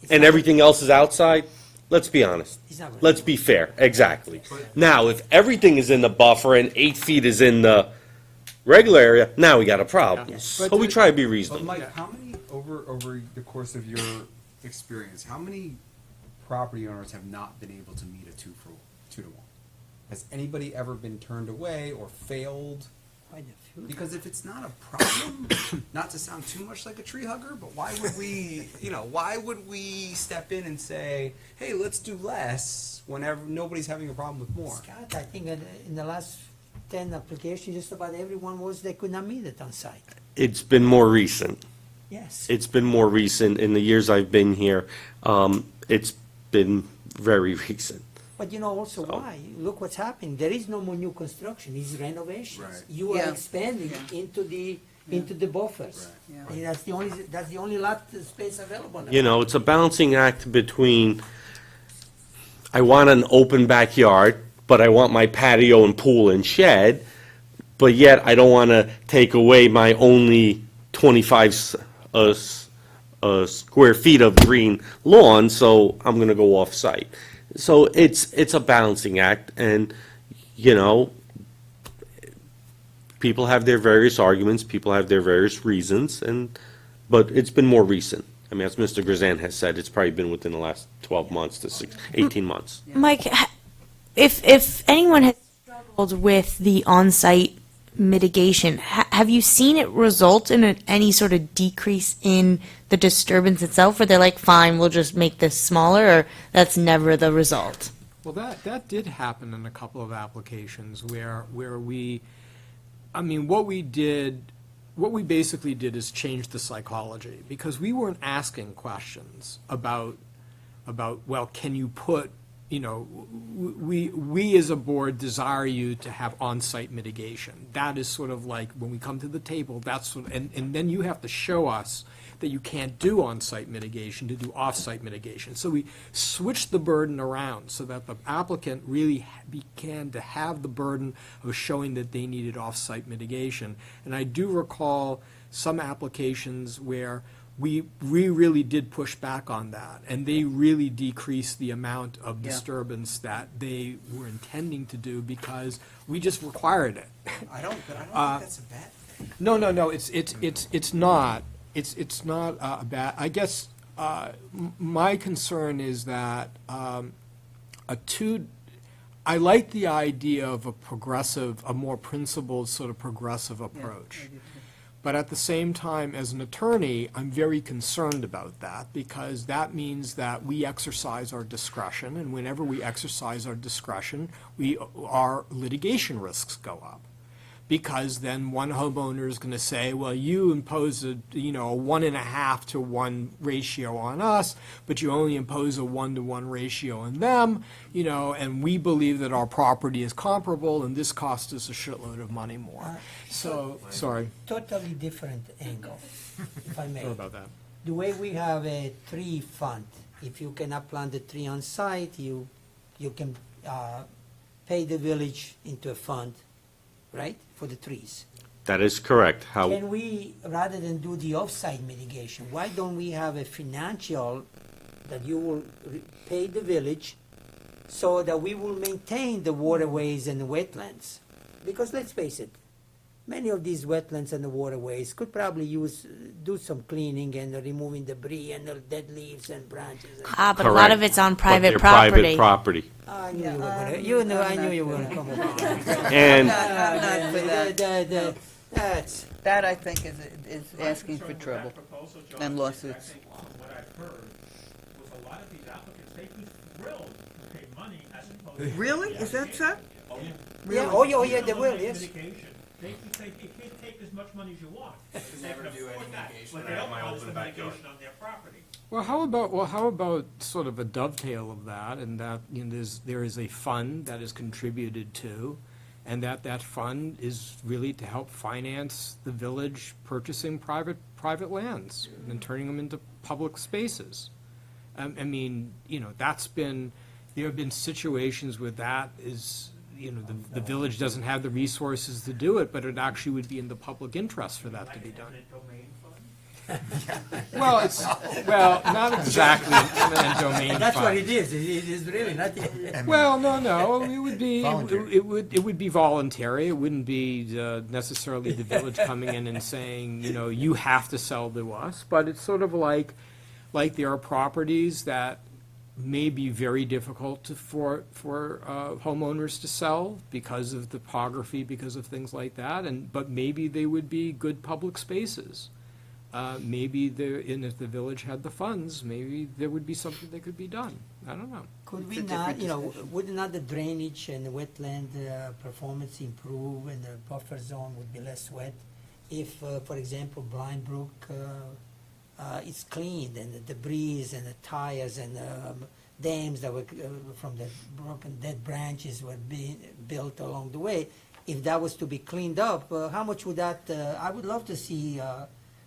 and not- everything else is outside, let's be honest. It's not gonna- Let's be fair, exactly. Now, if everything is in the buffer and 8 feet is in the regular area, now we got a problem. Yeah. So we try to be But reasonable. Mike, how many, over the course of your experience, how many property owners have not been able to meet a 2-to-1? Has anybody ever been turned away or failed? Quite a few. Because if it's not a problem, not to sound too much like a tree hugger, but why would we, why would we step in and say, hey, let's do less whenever nobody's having a problem with more? Scott, I think in the last 10 applications, just about everyone was, they could not meet it on site. It's been more recent. Yes. It's been more recent. In the years I've been here, it's been very recent. But you know also So- why? Look what's happening. There is no more new construction, it's renovations. Right. You are Yeah. expanding Yeah. into the buffers. Yeah. And that's the only lot space available now. You know, it's a balancing act between, I want an open backyard, but I want my patio and pool and shed, but yet I don't want to take away my only 25 square feet of green lawn, so I'm going to go off-site. So it's a balancing act, and, you know, people have their various arguments, people have their various reasons, but it's been more recent. I mean, as Mr. Grzan has said, it's probably been within the last 12 months to 18 months. Mike, if anyone has struggled with the on-site mitigation, have you seen it result in any sort of decrease in the disturbance itself, where they're like, fine, we'll just make this smaller, or that's never the result? Well, that did happen in a couple of applications where we, I mean, what we basically did is change the psychology, because we weren't asking questions about, well, can you put, you know, we as a board desire you to have on-site mitigation. That is sort of like, when we come to the table, that's, and then you have to show us that you can't do on-site mitigation to do off-site mitigation. So we switched the burden around so that the applicant really began to have the burden of showing that they needed off-site mitigation. And I do recall some applications where we really did push back on that, and they really decreased the amount of disturbance that they were intending to do because we just required it. I don't think that's a bad thing. No, it's not. It's not a bad, I guess, my concern is that I like the idea of a more principled, sort of progressive approach. But at the same time, as an attorney, I'm very concerned about that, because that means that we exercise our discretion, and whenever we exercise our discretion, our litigation risks go up. Because then one homeowner is going to say, well, you impose a 1.5 to 1 ratio on us, but you only impose a 1 to 1 ratio on them, and we believe that our property is comparable, and this costs us a shitload of money more. So, sorry. Totally different angle, if I may. Sorry about that. The way we have a tree fund, if you cannot plant the tree on site, you can pay the village into a fund, right, for the trees. That is correct. Can we, rather than do the off-site mitigation, why don't we have a financial that you will pay the village so that we will maintain the waterways and the wetlands? Because let's face it, many of these wetlands and the waterways could probably do some cleaning and removing debris and the dead leaves and branches. But a lot of it's on But private they're property. Private property. I knew I knew you were going to come about. And Not for that. That's That, I think, is asking for trouble and lawsuits. I think from what I've heard was a lot of these applicants, they'd be thrilled to pay money as opposed to. Really? Is that so? yeah, they will, yes. Mitigation. They can say, you can't take as much money as you want. They never can do afford any that, mitigation but they out don't of my promise the open backyard. mitigation on their property. Well, how about sort of a dovetail of that, and that there is a fund that is contributed to, and that fund is really to help finance the village purchasing private lands and turning them into public spaces. I mean, there have been situations where that is, the village doesn't have the resources to do it, but it actually would be in the public interest for that to be done. Eminent domain fund? Well, not exactly an eminent domain That's what fund. it is. It is really not. Well, no, it would be, Voluntary. it would be voluntary. It wouldn't be necessarily the village coming in and saying, you have to sell to us. But it's sort of like there are properties that may be very difficult for homeowners to sell because of topography, because of things like that. But maybe they would be good public spaces. Maybe if the village had the funds, maybe there would be something that could be done. I don't know. Could we It's a not, different would not the drainage and the wetland performance improve and the buffer zone would be less wet if, for example, Blind Brook is cleaned and the debris and the tires and dams that were from the broken dead branches were being built along the way? If that was to be cleaned up, how much would that? I would love to see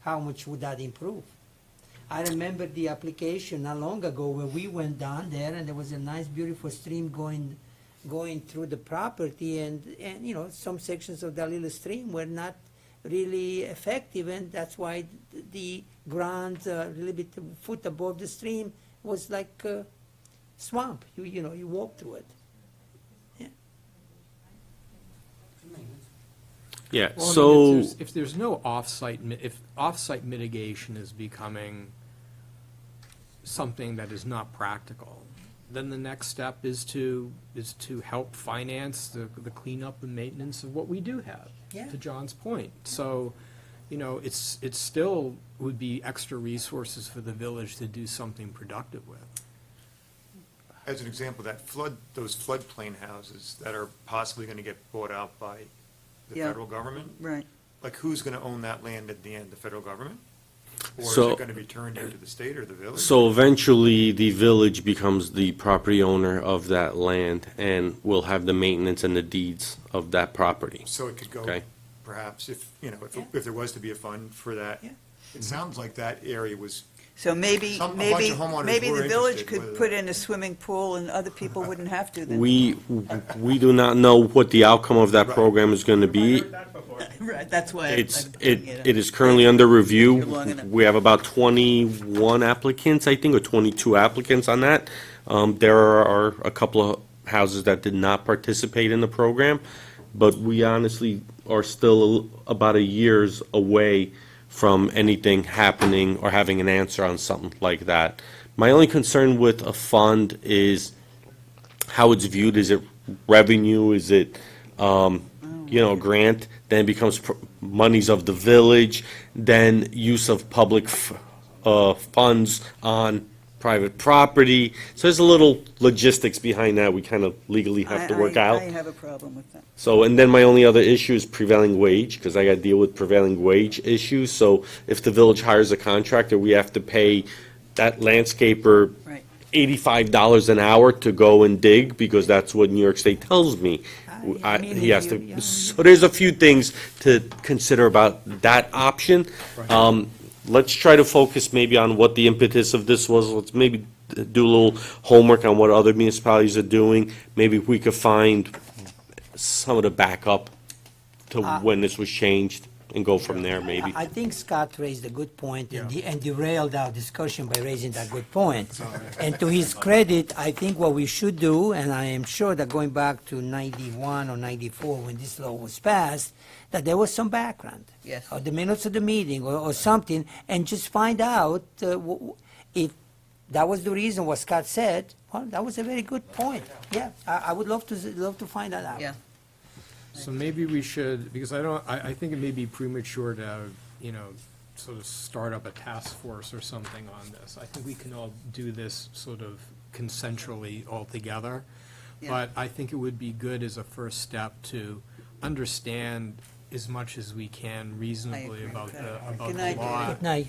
how much would that improve. I remember the application not long ago where we went down there and there was a nice, beautiful stream going through the property, and some sections of that little stream were not really effective, and that's why the ground a little bit foot above the stream was like swamp. You walk through it. yeah, Well, I so mean, if there's no if off-site mitigation is becoming something that is not practical, then the next step is to help finance the cleanup and maintenance of what we do have, Yeah. to John's point. So, it's still would be extra resources for the village to do something productive with. As an example, those floodplain houses that are possibly going to get bought out by the Yeah. federal government, Right. like who's going to own that land at the end, the federal government? Or is So- it going to be turned into the state or the village? So eventually, the village becomes the property owner of that land and will have the maintenance and the deeds of that property. So it could go, Okay. perhaps, if Yeah. if there was to be a fund for that. Yeah. It sounds like that area was, So maybe, A bunch maybe, of homeowners maybe were the village interested, could whether put that- in a swimming pool and other people wouldn't have to then. We do not know what the outcome of that Right. program is going to I be. heard that before. Right, that's why. It is currently under review. Long enough. We have about 21 applicants, I think, or 22 applicants on that. There are a couple of houses that did not participate in the program, but we honestly are still about a year's away from anything happening or having an answer on something like that. My only concern with a fund is how it's viewed. Is it revenue? Is it, a grant? Then it becomes monies of the village, then use of public funds on private property. So there's a little logistics behind that we kind of legally have to work out. I have a problem with that. So, and then my only other issue is prevailing wage, because I got to deal with prevailing wage issues. So if the village hires a contractor, we have to pay that landscaper Right. $85 an hour to go and dig, because that's what New York State tells me. I mean, He has you- to, so there's a few things to consider about that option. Let's try to focus maybe on what the impetus of this was. Let's maybe do a little homework on what other municipalities are doing. Maybe we could find some of the backup to when this was changed and go from there, maybe. I think Scott raised a good point and derailed our discussion by raising that good point. And to his credit, I think what we should do, and I am sure that going back to 91 or 94 when this law was passed, that there was some background. Yes. Or the minutes of the meeting or something, and just find out if that was the reason what Scott said. Well, that was a very good point. Yeah, I would love to find that out. Yeah. So maybe we should, because I think it may be premature to, sort of start up a task force or something on this. I think we can all do this sort of consensually all together. Yeah. But I think it would be good as a first step to understand as much as we can reasonably agree. about Good the night, law. Good night.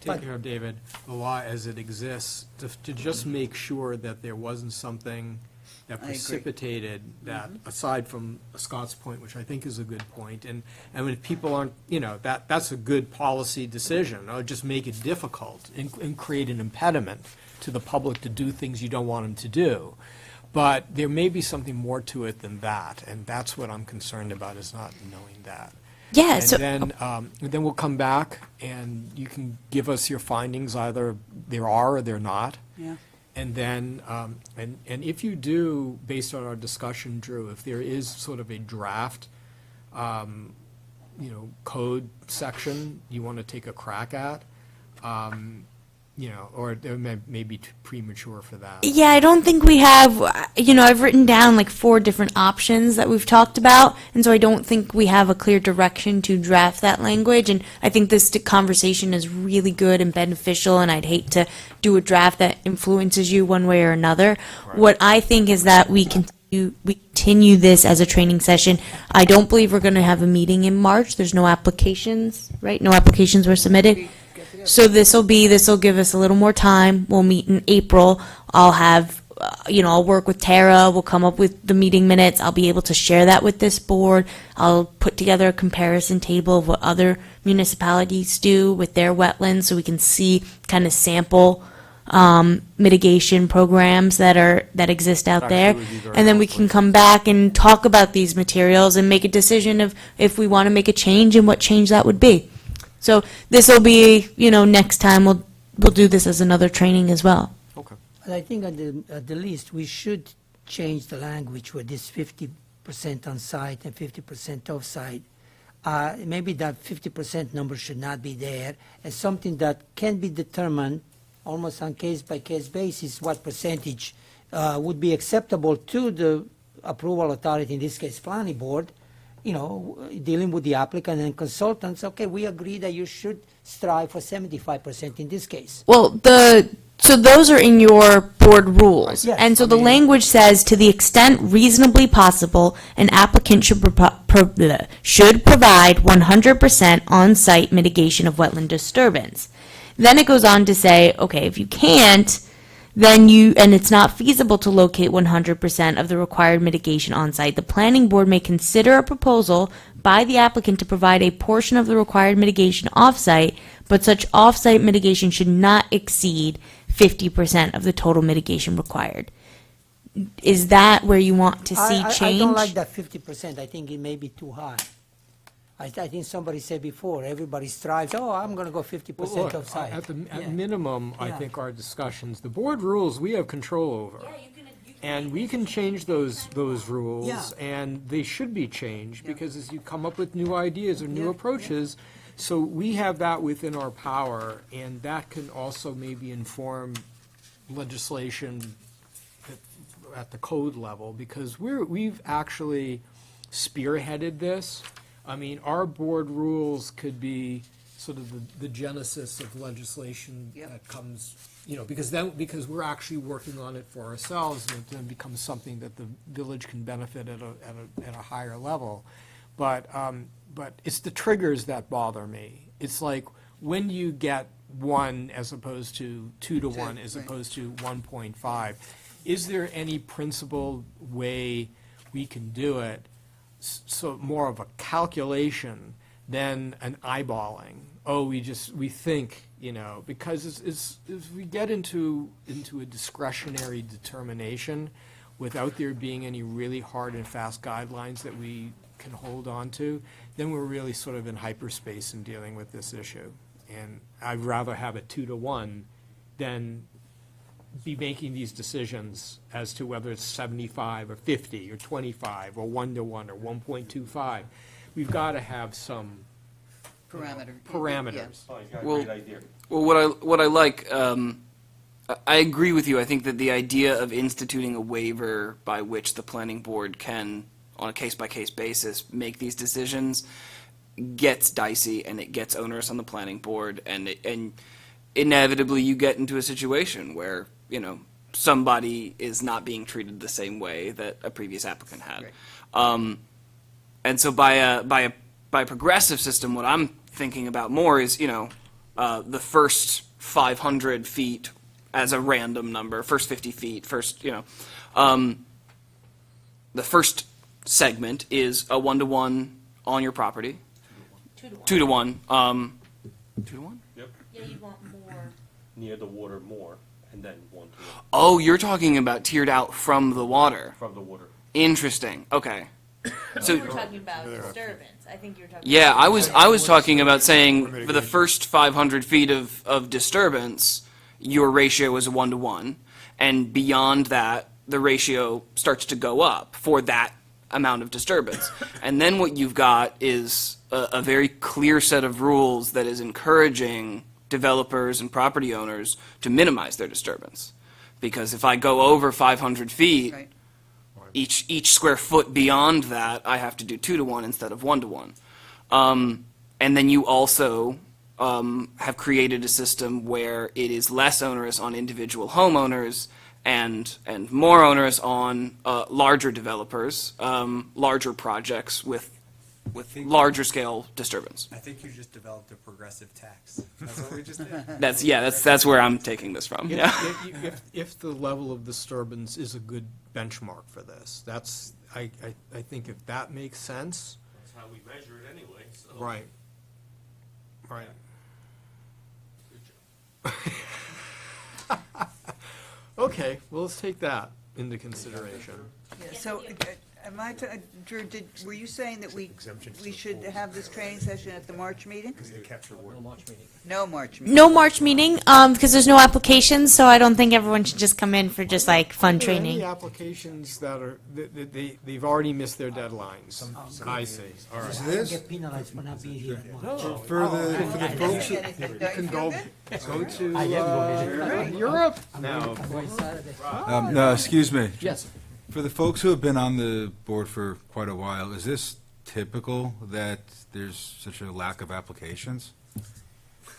Take care of David, the law as it exists, to just make sure that there wasn't something that I agree. precipitated that, aside from Scott's point, which I think is a good point, and when people aren't, that's a good policy decision, or just make it difficult and create an impediment to the public to do things you don't want them to do. But there may be something more to it than that, and that's what I'm concerned about, is not knowing that. Yeah, And so, then we'll come back, and you can give us your findings, either there are or there not. Yeah. And then, and if you do, based on our discussion, Drew, if there is sort of a draft, code section you want to take a crack at, or it may be too premature for that. yeah, I don't think we have, I've written down like 4 different options that we've talked about, and so I don't think we have a clear direction to draft that language, and I think this conversation is really good and beneficial, and I'd hate to do a draft that influences you one way or another. What I think is that we continue this as a training session. I don't believe we're going to have a meeting in March. There's no applications, right? No applications were submitted. So this'll give us a little more time. We'll meet in April. I'll have, I'll work with Tara. We'll come up with the meeting minutes. I'll be able to share that with this board. I'll put together a comparison table of what other municipalities do with their wetlands, so we can see kind of sample mitigation programs that exist out there. would be very And then we can come back and talk about these materials and make a decision of if we want to make a change and what change that would be. So this will be, next time we'll do this as another training as well. Okay. But I think at the least, we should change the language with this 50% on-site and 50% off-site. Maybe that 50% number should not be there, as something that can be determined almost on case-by-case basis, what percentage would be acceptable to the approval authority, in this case, planning board, you know, dealing with the applicant and consultants. Okay, we agree that you should strive for 75% in this case. Well, so those are in your board rules. Yes, And so I the mean- language says, to the extent reasonably possible, an applicant should provide 100% on-site mitigation of wetland disturbance. Then it goes on to say, okay, if you can't, then and it's not feasible to locate 100% of the required mitigation on-site, the planning board may consider a proposal by the applicant to provide a portion of the required mitigation off-site, but such off-site mitigation should not exceed 50% of the total mitigation required. Is that where you want to see change? I don't like that 50%. I think it may be too high. I think somebody said before, everybody strives, oh, I'm going to go 50% Look, off site. At minimum, I think our discussions, the board rules, we have control over. And we can change those rules, Yeah. and they should be changed, because as you come up with new ideas or new approaches, so we have that within our power, and that can also maybe inform legislation at the code level, because we've actually spearheaded this. I mean, our board rules could be sort of the genesis of legislation that comes, you know, because we're actually working on it for ourselves, and it then becomes something that the village can benefit at a higher level. But it's the triggers that bother me. It's like, when you get 1 as opposed to 2 to 1 as opposed to 1.5, is there any principled way we can do it? So more of a calculation than an eyeballing. Oh, we think, you know, because as we get into a discretionary determination without there being any really hard and fast guidelines that we can hold on to, then we're really sort of in hyperspace in dealing with this issue. And I'd rather have it 2 to 1 than be making these decisions as to whether it's 75 or 50 or 25 or 1 to 1 or 1.25. We've got to have some parameters. Oh, he's got a Well- great idea. Well, what I like, I agree with you. I think that the idea of instituting a waiver by which the planning board can, on a case-by-case basis, make these decisions gets dicey, and it gets onerous on the planning board, and inevitably you get into a situation where, you know, somebody is not being treated the same way that a previous applicant had. And so by a progressive system, what I'm thinking about more is, you know, the first 500 feet as a random number, first 50 feet, first, you know, the first segment is a 1-to-1 on your property. 2 to 1. 2 to 1? Yep. Yeah, you want more. Near the water more, and then 1 to 1 Oh, you're talking about tiered out from the water. from the water. Interesting. Okay. So You were talking about disturbance. I think you were talking. yeah, I was talking about saying for the first 500 feet of disturbance, your ratio is a 1-to-1, and beyond that, the ratio starts to go up for that amount of disturbance. And then what you've got is a very clear set of rules that is encouraging developers and property owners to minimize their disturbance. Because if I go over 500 feet, Right. each square foot beyond that, I have to do 2 to 1 instead of 1 to 1. And then you also have created a system where it is less onerous on individual homeowners and more onerous on larger developers, larger projects with larger scale disturbance. I think you just developed a progressive tax. That's what we just did. That's where I'm taking this from. Yeah. If the level of disturbance is a good benchmark for this, I think if that makes sense. That's how we measure it anyway, so. Right. Right. Okay, well, let's take that into consideration. So Drew, were you saying that we should have this training session at the March meeting? No March meeting. No March meeting, because there's no applications, so I don't think everyone should just come in for just like fun Are there any training. applications that are, they've already missed their deadlines? I see, all right. I don't get penalized for not being here at March. For the folks, You can go to I am going. Europe now. no, excuse me. Yes. For the folks who have been on the board for quite a while, is this typical that there's such a lack of applications?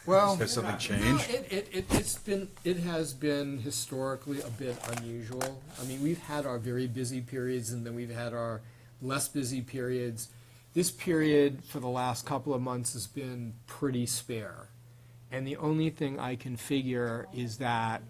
Well, Has something changed? it has been historically a bit unusual. I mean, we've had our very busy periods and then we've had our less busy periods. This period for the last couple of months has been pretty spare. And the only thing I can figure is that,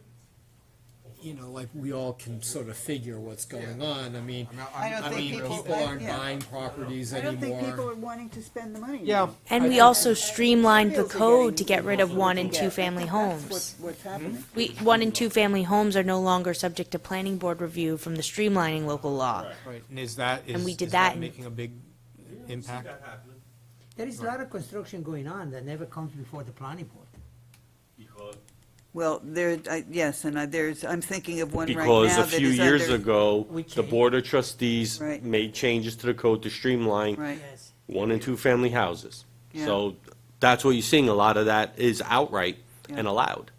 you know, like we all can sort of figure what's going on. I mean, people aren't buying properties I don't think people anymore. are wanting to spend the money. Yeah. And we also streamlined the code to get rid of 1 and 2 family homes. That's what's happening. 1 and 2 family homes are no longer subject to planning board review from the streamlining local law. Right, and is that, And we did is that that in- making a big impact? There is a lot of construction going on that never comes before the planning board. Well, yes, and I'm thinking of one right now Because a that few is years under- ago, We the changed. Board of Trustees Right. made changes to the code to streamline Right, Yes. 1 and 2 family houses. Yeah. So that's what you're seeing, a lot of that is outright and Yeah. allowed.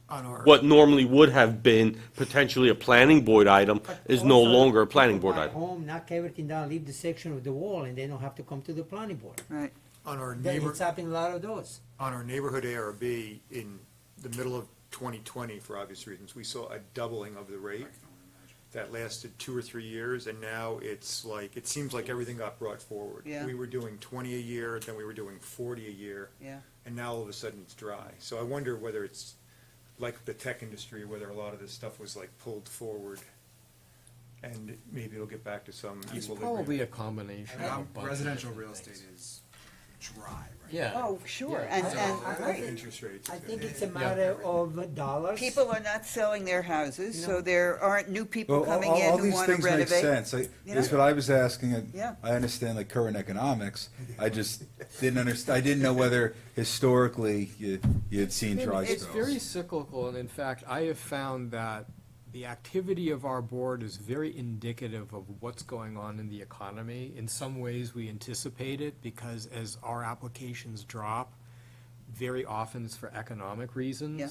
On our- What normally would have been potentially a planning board item is no Also, longer a planning people board buy item. home, knock everything down, leave the section of the wall, and they don't have to come to the planning board. right. On our It's happening a lot of those. On our neighborhood ARB, in the middle of 2020, for obvious reasons, we saw a doubling of the rate that lasted 2 or 3 years, and now it's like, it seems like everything got brought forward. Yeah. We were doing 20 a year, then we were doing 40 a year, Yeah. and now all of a sudden it's dry. So I wonder whether it's like the tech industry, whether a lot of this stuff was like pulled forward, and maybe it'll get back to some It's equilibrium. probably a combination of a bunch. Residential real estate is dry, right? Yeah. Oh, sure, Yeah. and Interest rates. I think it's a matter of dollars. people are not selling their houses, so there aren't new people Well, coming all in who these want to things make renovate. sense. you That's know? what I was asking. Yeah. I understand like current economics. I just didn't understand, I didn't know whether historically you had seen dry It's very spells. cyclical, and in fact, I have found that the activity of our board is very indicative of what's going on in the economy. In some ways, we anticipate it, because as our applications drop, very often it's for economic reasons. Yeah.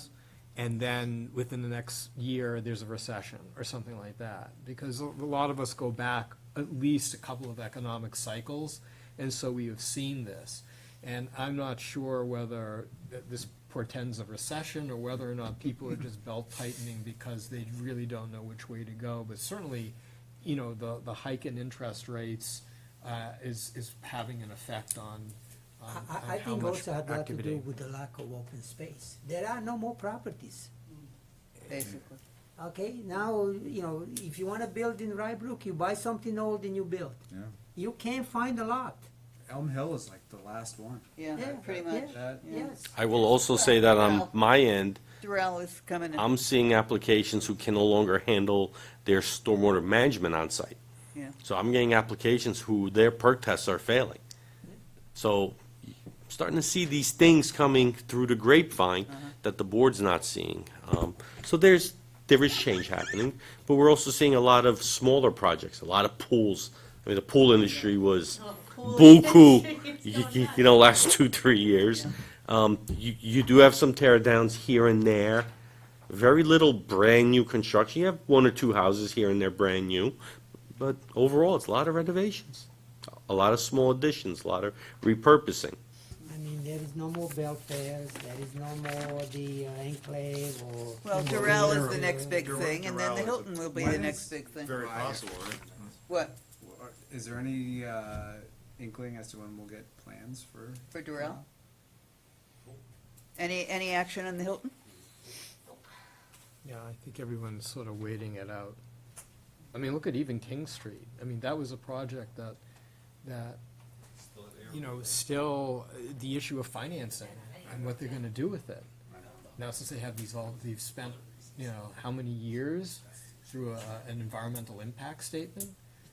And then within the next year, there's a recession or something like that. Because a lot of us go back at least a couple of economic cycles, and so we have seen this. And I'm not sure whether this portends a recession or whether or not people are just belt tightening because they really don't know which way to go. But certainly, you know, the hike in interest rates is having an effect on I how think much also had a lot to do activity. with the lack of open space. There are no more properties. Basically. Okay, now, you know, if you want to build in Rybrook, you buy something old and you build. Yeah. You can't find a lot. Elm Hill is like the last one. Yeah, Yeah, pretty yeah. much. That- Yeah. Yes. I will also say that on my end, Durrell is coming in. I'm seeing applications who can no longer handle their stormwater management on site. Yeah. So I'm getting applications who their perk tests are failing. So I'm starting to see these things coming through the grapevine that the board's not seeing. So there is change happening, but we're also seeing a lot of smaller projects, a lot of pools. I mean, the pool industry was buku, you know, last 2-3 years. You do have some tear downs here and there. Very little brand-new construction. You have 1 or 2 houses here and there brand new, but overall, it's a lot of renovations, a lot of small additions, a lot of repurposing. I mean, there is no more Belfairs, there is no more the Enclave or. Well, Durrell is the next big thing, and then the Hilton will be the When next is big thing. Very possible, right? What, Is there any inkling as to when we'll get plans for? for Durrell? Any action on the Hilton? Yeah, I think everyone's sort of waiting it out. I mean, look at even King Street. I mean, that was a project that, you know, still the issue of financing and what they're gonna do with it. Now, since they have they've spent, you know, how many years through an environmental impact statement?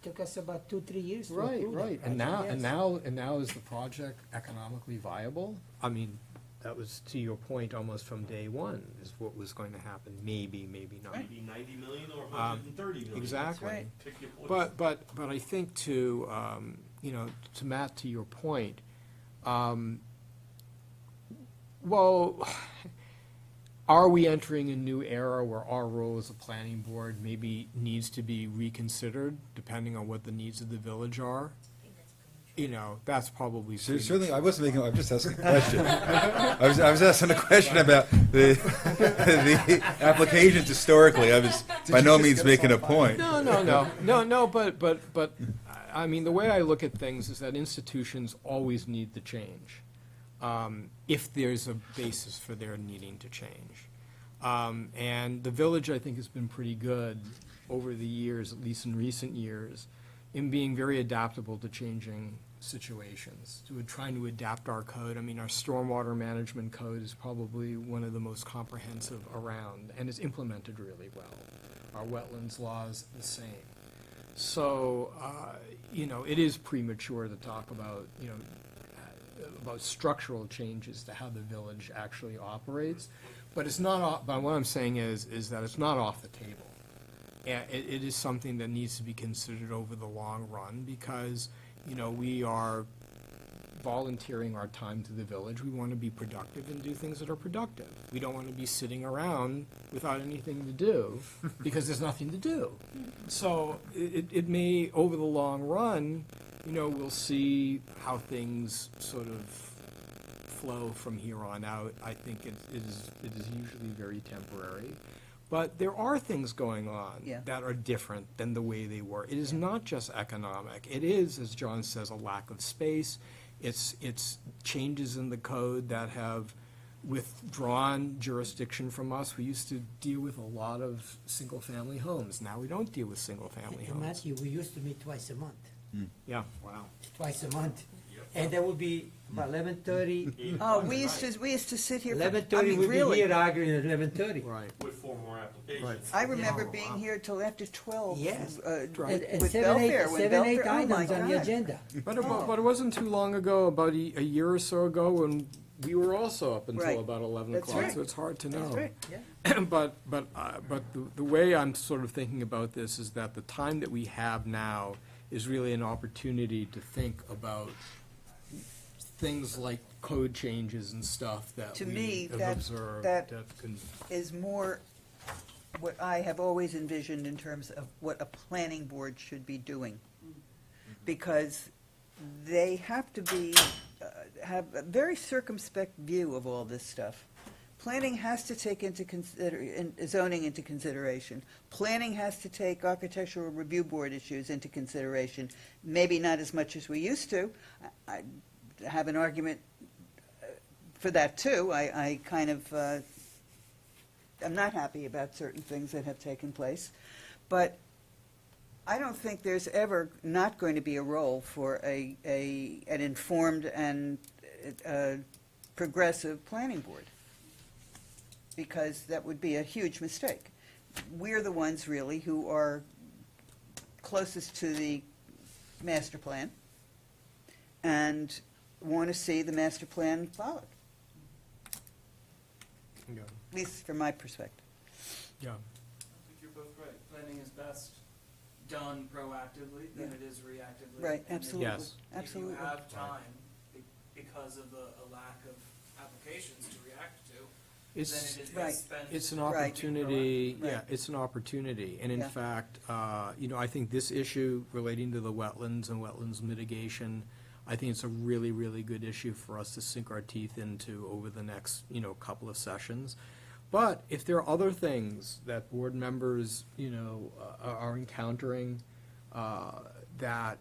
took us about 2-3 years to Right, approve that right, and now, project, and yes. now is the project economically viable? I mean, that was to your point almost from day one, is what was going to happen, maybe, maybe not. Maybe 90 million or 130 million. Exactly. right. Pick your poison. But I think to, you know, to Matt, to your point, well, are we entering a new era where our role as a planning board maybe needs to be reconsidered, depending on what the needs of the village are? You know, that's probably. Certainly, I wasn't making, I'm just asking a question. I was asking a question about the applications historically. I was by no means making a point. No, but, I mean, the way I look at things is that institutions always need to change, if there's a basis for their needing to change. And the village, I think, has been pretty good over the years, at least in recent years, in being very adaptable to changing situations, to trying to adapt our code. I mean, our stormwater management code is probably one of the most comprehensive around, and is implemented really well. Our wetlands laws, the same. So, you know, it is premature to talk about, you know, about structural changes to how the village actually operates. But it's not, but what I'm saying is that it's not off the table. And it is something that needs to be considered over the long run, because, you know, we are volunteering our time to the village. We want to be productive and do things that are productive. We don't want to be sitting around without anything to do, because there's nothing to do. So it may, over the long run, you know, we'll see how things sort of flow from here on out. I think it is usually very temporary. But there are things going on Yeah. that are different than the way they were. It is not just economic. It is, as John says, a lack of space. It's changes in the code that have withdrawn jurisdiction from us. We used to deal with a lot of single-family homes. Now we don't deal with single-family And homes. Matthew, we used to meet twice a month, Yeah, wow. twice a month. And there would be about 11:30, Oh, we used to sit here. 11:30, we'd be really. here arguing at 11:30. Right. With 4 more applications. Right. I remember Yeah. being Wow. here till after 12. Yes. Right. And With 7, Belfair, when 8 Belfair- oh my items on the God. agenda. But it wasn't too long ago, about a year or so ago, when we were also up until Right. about 11 That's o'clock, right. so it's hard to know. That's right. Yeah. But the way I'm sort of thinking about this is that the time that we have now is really an opportunity to think about things like code changes and stuff that To we me, have that- observed. that- can- Is more what I have always envisioned in terms of what a planning board should be doing. Because they have to be, have a very circumspect view of all this stuff. Planning has to take zoning into consideration. Planning has to take architectural review board issues into consideration. Maybe not as much as we used to. I have an argument for that too. I kind of, I'm not happy about certain things that have taken place. But I don't think there's ever not going to be a role for an informed and progressive planning board, because that would be a huge mistake. We're the ones really who are closest to the master plan and want to see the master plan followed, Yeah. at least from my perspective. Yeah. I think you're both right. Planning is best done proactively than it is reactively. Right, And absolutely. Yes. Absolutely. If you have time, because of a lack of applications to react to, then It's, it is Right. best spent. It's an Right. opportunity, yeah, Right. it's an opportunity. And in Yeah. fact, you know, I think this issue relating to the wetlands and wetlands mitigation, I think it's a really, really good issue for us to sink our teeth into over the next, you know, couple of sessions. But if there are other things that board members, you know, are encountering that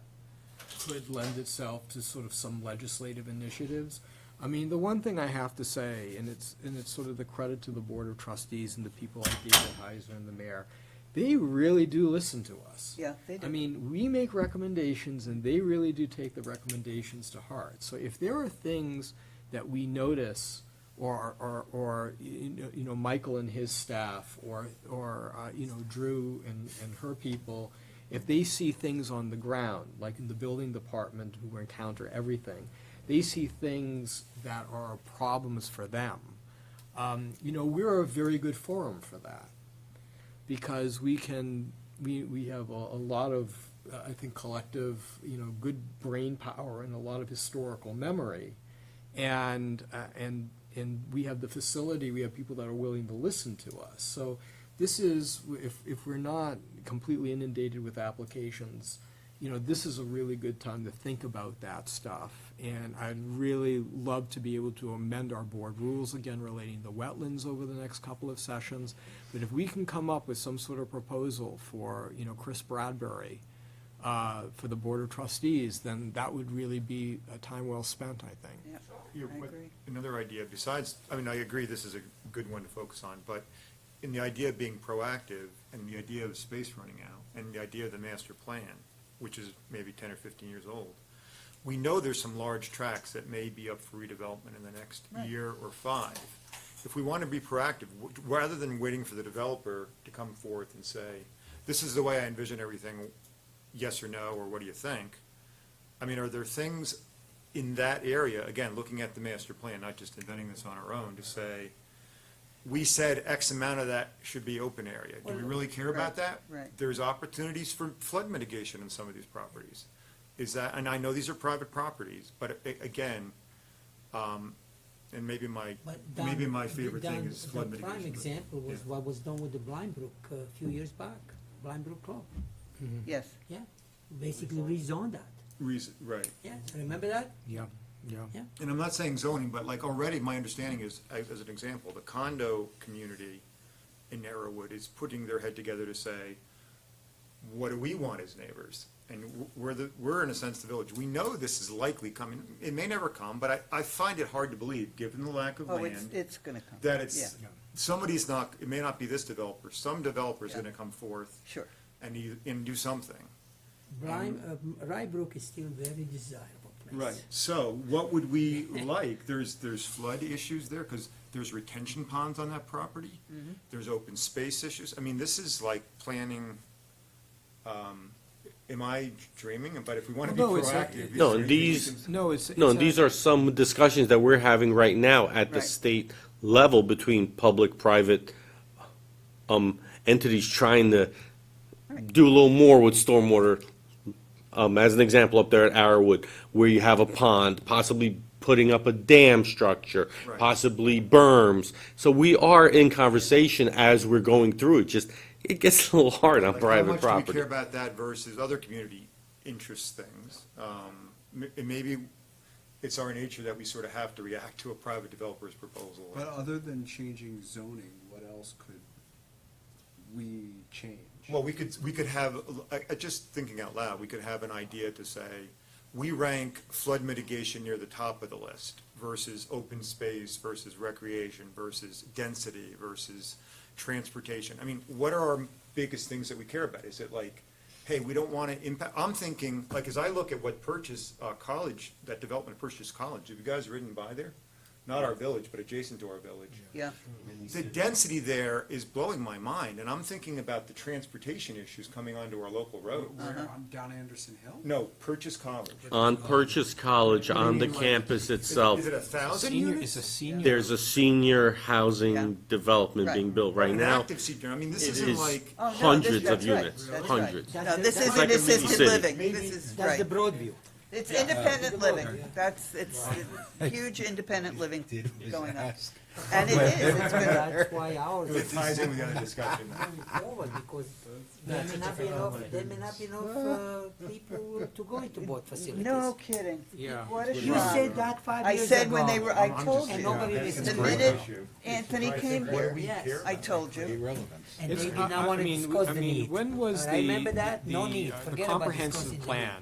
could lend itself to sort of some legislative initiatives, I mean, the one thing I have to say, and it's sort of the credit to the Board of Trustees and the people like David Heiser and the mayor, they really do listen to us. Yeah, they do. I mean, we make recommendations, and they really do take the recommendations to heart. So if there are things that we notice, or you know, Michael and his staff, or you know, Drew and her people, if they see things on the ground, like in the building department who encounter everything, they see things that are problems for them. We're a very good forum for that, because we have a lot of, I think, collective, good brain power and a lot of historical memory. And we have the facility, we have people that are willing to listen to us. So this is, if we're not completely inundated with applications, this is a really good time to think about that stuff. And I'd really love to be able to amend our board rules again relating to wetlands over the next couple of sessions. But if we can come up with some sort of proposal for, Chris Bradbury, for the Board of Trustees, then that would really be a time well spent, I think. Yeah, Yeah, I but agree. Another idea besides, I agree this is a good one to focus on, but in the idea of being proactive and the idea of space running out and the idea of the master plan, which is maybe 10 or 15 years old, we know there's some large tracts that may be up for redevelopment in the next year or 5. If we want to be proactive, rather than waiting for the developer to come forth and say, this is the way I envision everything, yes or no, or what do you think? Are there things in that area, again, looking at the master plan, not just inventing this on our own, to say, we said X amount of that should be open area. Do we really care about that? Right. There's opportunities for flood mitigation in some of these properties. Is that, and I know these are private properties, but again, and maybe my favorite thing is flood The mitigation. prime but- example was yeah. what was done with the Blind Brook a few years back, Blind Brook Club. Yes. Yeah, basically rezoned that. Right. Yeah, remember that? Yeah. And I'm not saying zoning, but like already my understanding is, as an example, the condo community in Narrowwood is putting their head together to say, what do we want as neighbors? And we're in a sense the village. We know this is likely coming. It may never come, but I find it hard to believe, given the lack of Oh, land, it's gonna come. that it's, Yeah. somebody's not, it may not be this developer, some developer's Yeah. gonna come forth Sure. and do something. Rye Brook is still very desirable place. Right, so what would we like? There's flood issues there, because there's retention ponds on that property. There's open space issues. This is like planning, am I dreaming? But if we want to be No, it's proactive. No, is and there these- anything we can- No, it's. No, and these are some discussions that we're having right now at the Right. state level between public-private entities trying to do a little more with stormwater. As an example, up there at Arrowwood, where you have a pond, possibly putting up a dam structure, Right. possibly berms. So we are in conversation as we're going through it. Just, it gets a little hard on Like, private How much property. do we care about that versus other community interest things? And maybe it's our nature that we sort of have to react to a private developer's proposal. But other than changing zoning, what else could we change? Well, we could have, just thinking out loud, we could have an idea to say, we rank flood mitigation near the top of the list versus open space versus recreation versus density versus transportation. What are our biggest things that we care about? Is it like, hey, we don't want to impact, I'm thinking, like, as I look at what Purchase College, that development of Purchase College, have you guys ridden by there? Not our village, but adjacent to our village. Yeah. The density there is blowing my mind, and I'm thinking about the transportation issues coming onto our local road. Where, on down Anderson Hill? No, Purchase College. On Purchase College, on the Like, campus itself, Is it 1,000 Senior, units? it's a senior. there's a senior Yeah. housing development being built right An now. active senior, this It isn't is like, Oh, no, hundreds that's of right. units, That's right. hundreds. No, That's this the- isn't like a mini assisted city. living. This is, That's the right. Broadview. It's independent living. Yeah. It's huge independent living going on. ask. And it is, it's gonna, That's why ours it is ties in with the other discussion. moving forward, because there may not be enough people to go into both facilities. no kidding. Yeah. What a You shock. said that 5 years I ago. said when they were, I I'm told just And you, nobody saying, listened the to minute it. Anthony came here, Yes. I told you. Irrelevant. And It's- they did not want to discuss the need. When was But the? I remember that, no the, need, the forget about comprehensive discussing the plan?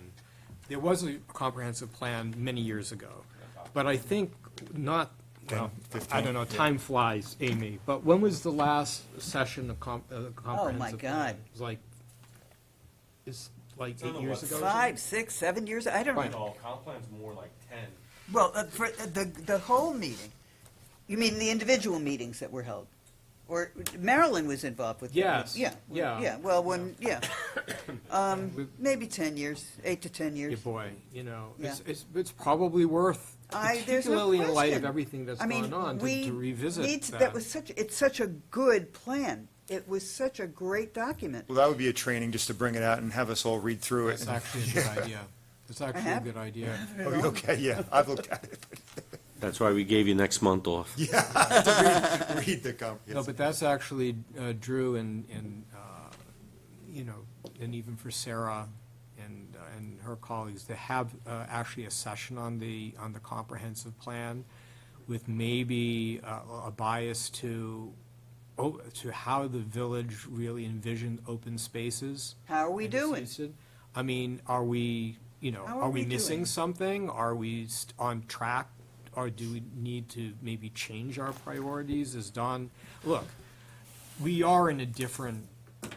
There was a comprehensive plan many years ago, but I think not, well, 15, I don't know, yeah. time flies, Amy, but when was the last session of comprehensive? plan? God. It was like, it's like 8 years ago? or 5, 6, 7 years, I don't Right. know. comp plan's more like 10. Well, for the whole meeting, you mean the individual meetings that were held? or Marilyn was involved with. Yes, Yeah. yeah. Yeah, well, maybe 10 years, 8 to 10 Yeah, years. boy, Yeah. it's probably worth, There's no particularly in light of question. everything that's I mean, going on, we to revisit need that. it's such a good plan. It was such a great document. Well, that would be a training just to bring it out and have us all read through it. It's actually a good idea. It's actually a have- good idea. Oh, okay, yeah, I've looked at it. That's why we gave you next month off. Yeah, to read the No, comprehensive. but that's actually, Drew and and even for Sarah and her colleagues, to have actually a session on the comprehensive plan with maybe a bias to how the village really envisioned open spaces. How are we and doing? seated. I mean, are we, How are we doing? missing something? Are we on track? Or do we need to maybe change our priorities? As Don, look, we are in a different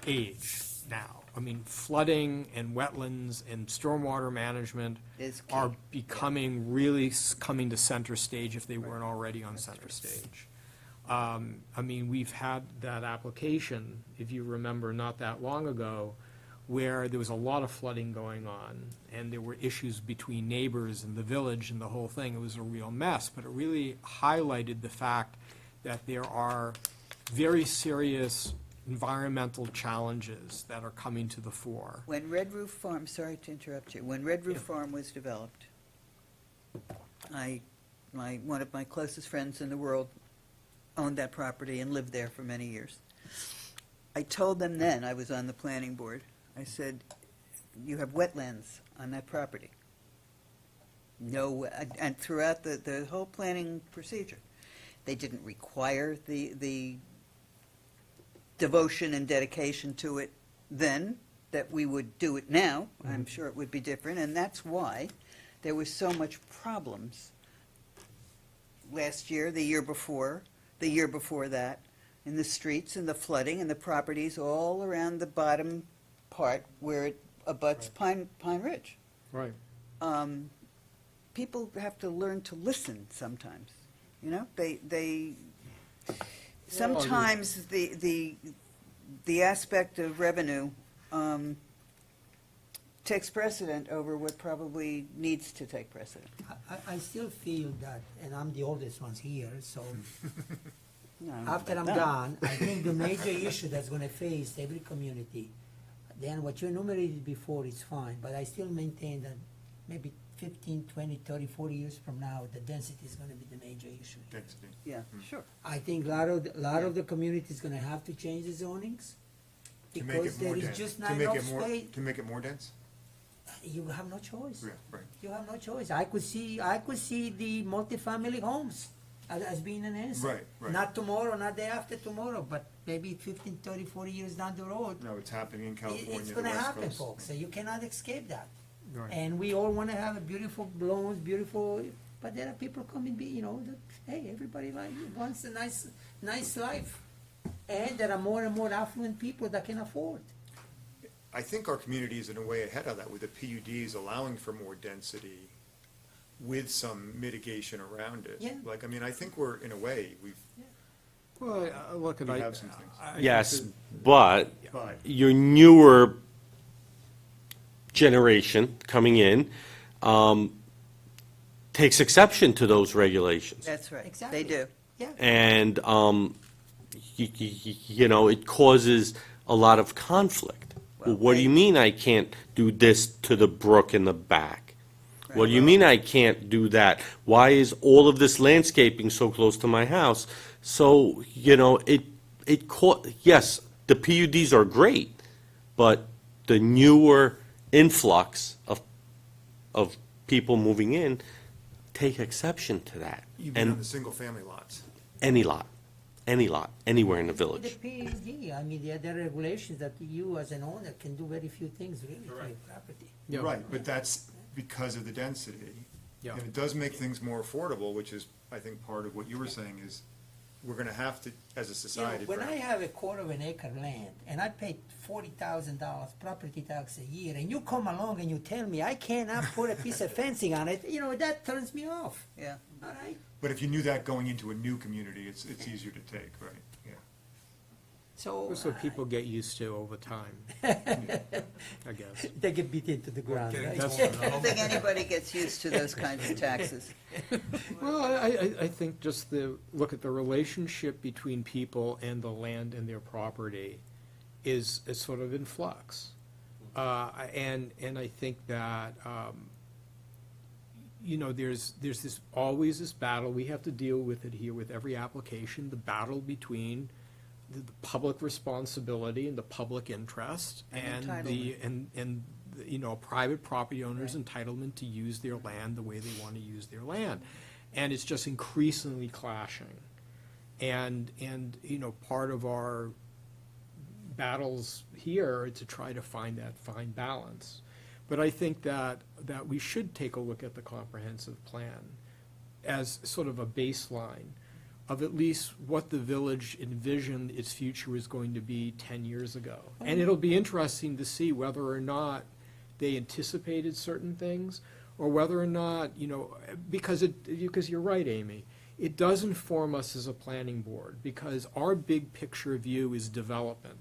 age now. I mean, flooding and wetlands and stormwater management Is key. are becoming really coming to center stage if they weren't already on center stage. I mean, we've had that application, if you remember, not that long ago, where there was a lot of flooding going on, and there were issues between neighbors and the village and the whole thing. It was a real mess, but it really highlighted the fact that there are very serious environmental challenges that are coming to the fore. When Red Roof Farm, sorry to interrupt you, when Red Roof Farm was developed, one of my closest friends in the world owned that property and lived there for many years. I told them then, I was on the planning board, I said, you have wetlands on that property. No, and throughout the whole planning procedure, they didn't require the devotion and dedication to it then that we would do it now. I'm sure it would be different, and that's why there was so much problems last year, the year before that, in the streets and the flooding and the properties all around the bottom part where it abuts Pine Ridge. Right. People have to learn to listen sometimes. You know, sometimes the aspect of revenue takes precedent over what probably needs to take precedent. I still feel that, and I'm the oldest one here, so No, after I'm no. gone, I think the major issue that's gonna face every community, then what you enumerated before is fine, but I still maintain that maybe 15, 20, 30, 40 years from now, the density is gonna be the major issue. Density. Yeah, sure. I think a lot of the community is gonna have to change the zonings, To make because it more there is dense. just To not make enough it more- space. To make it more dense? You have no choice. Yeah, right. You have no choice. I could see the multifamily homes as being an answer. Right, right. Not tomorrow, not day after tomorrow, but maybe 15, 30, 40 years down the road. No, it's happening in It's California, the gonna West happen, Coast. folks, so you cannot escape that. Right. And we all wanna have a beautiful lawns, but there are people coming, that, hey, everybody wants a nice life. And there are more and more affluent people that can afford. I think our community is in a way ahead of that, with the PUDs allowing for more density with some mitigation around it. Yeah. Like, I mean, I think we're, in a way, Well, look, we have some things. Yes, but But your newer generation coming in takes exception to those regulations. That's right. Exactly. They do. Yeah. And, it causes a lot of conflict. Well, what do you mean I can't do this to the brook in the back? What do you mean I can't do that? Why is all of this landscaping so close to my house? So, yes, the PUDs are great, but the newer influx of people moving in take exception to that. even on And the single-family lots. any lot, anywhere in the The village. PUD, I mean, there are regulations that you as an owner can do very few things really to your property. Yeah. Right, but that's because of the density. Yeah. And it does make things more affordable, which is, I think, part of what you were saying is, we're gonna have to, as a society. When I perhaps- have a quarter of an acre land and I pay $40,000 property tax a year, and you come along and you tell me I cannot put a piece of fencing on it, that turns me off. Yeah. All right? But if you knew that going into a new community, it's easier to take, right? Yeah. So So people get used to over time, I guess. they get beat into the ground, right? I don't think anybody gets used to those kinds of taxes. Well, I think just look at the relationship between people and the land and their property is sort of in flux. And I think that, there's always this battle, we have to deal with it here with every application, the battle between the public responsibility and the public interest and private property owners' entitlement to use their land the way they want to use their land. And it's just increasingly clashing. And part of our battles here are to try to find that fine balance. But I think that we should take a look at the comprehensive plan as sort of a baseline of at least what the village envisioned its future was going to be 10 years ago. And it'll be interesting to see whether or not they anticipated certain things, or whether or not, because you're right, Amy, it does inform us as a planning board, because our big picture view is development.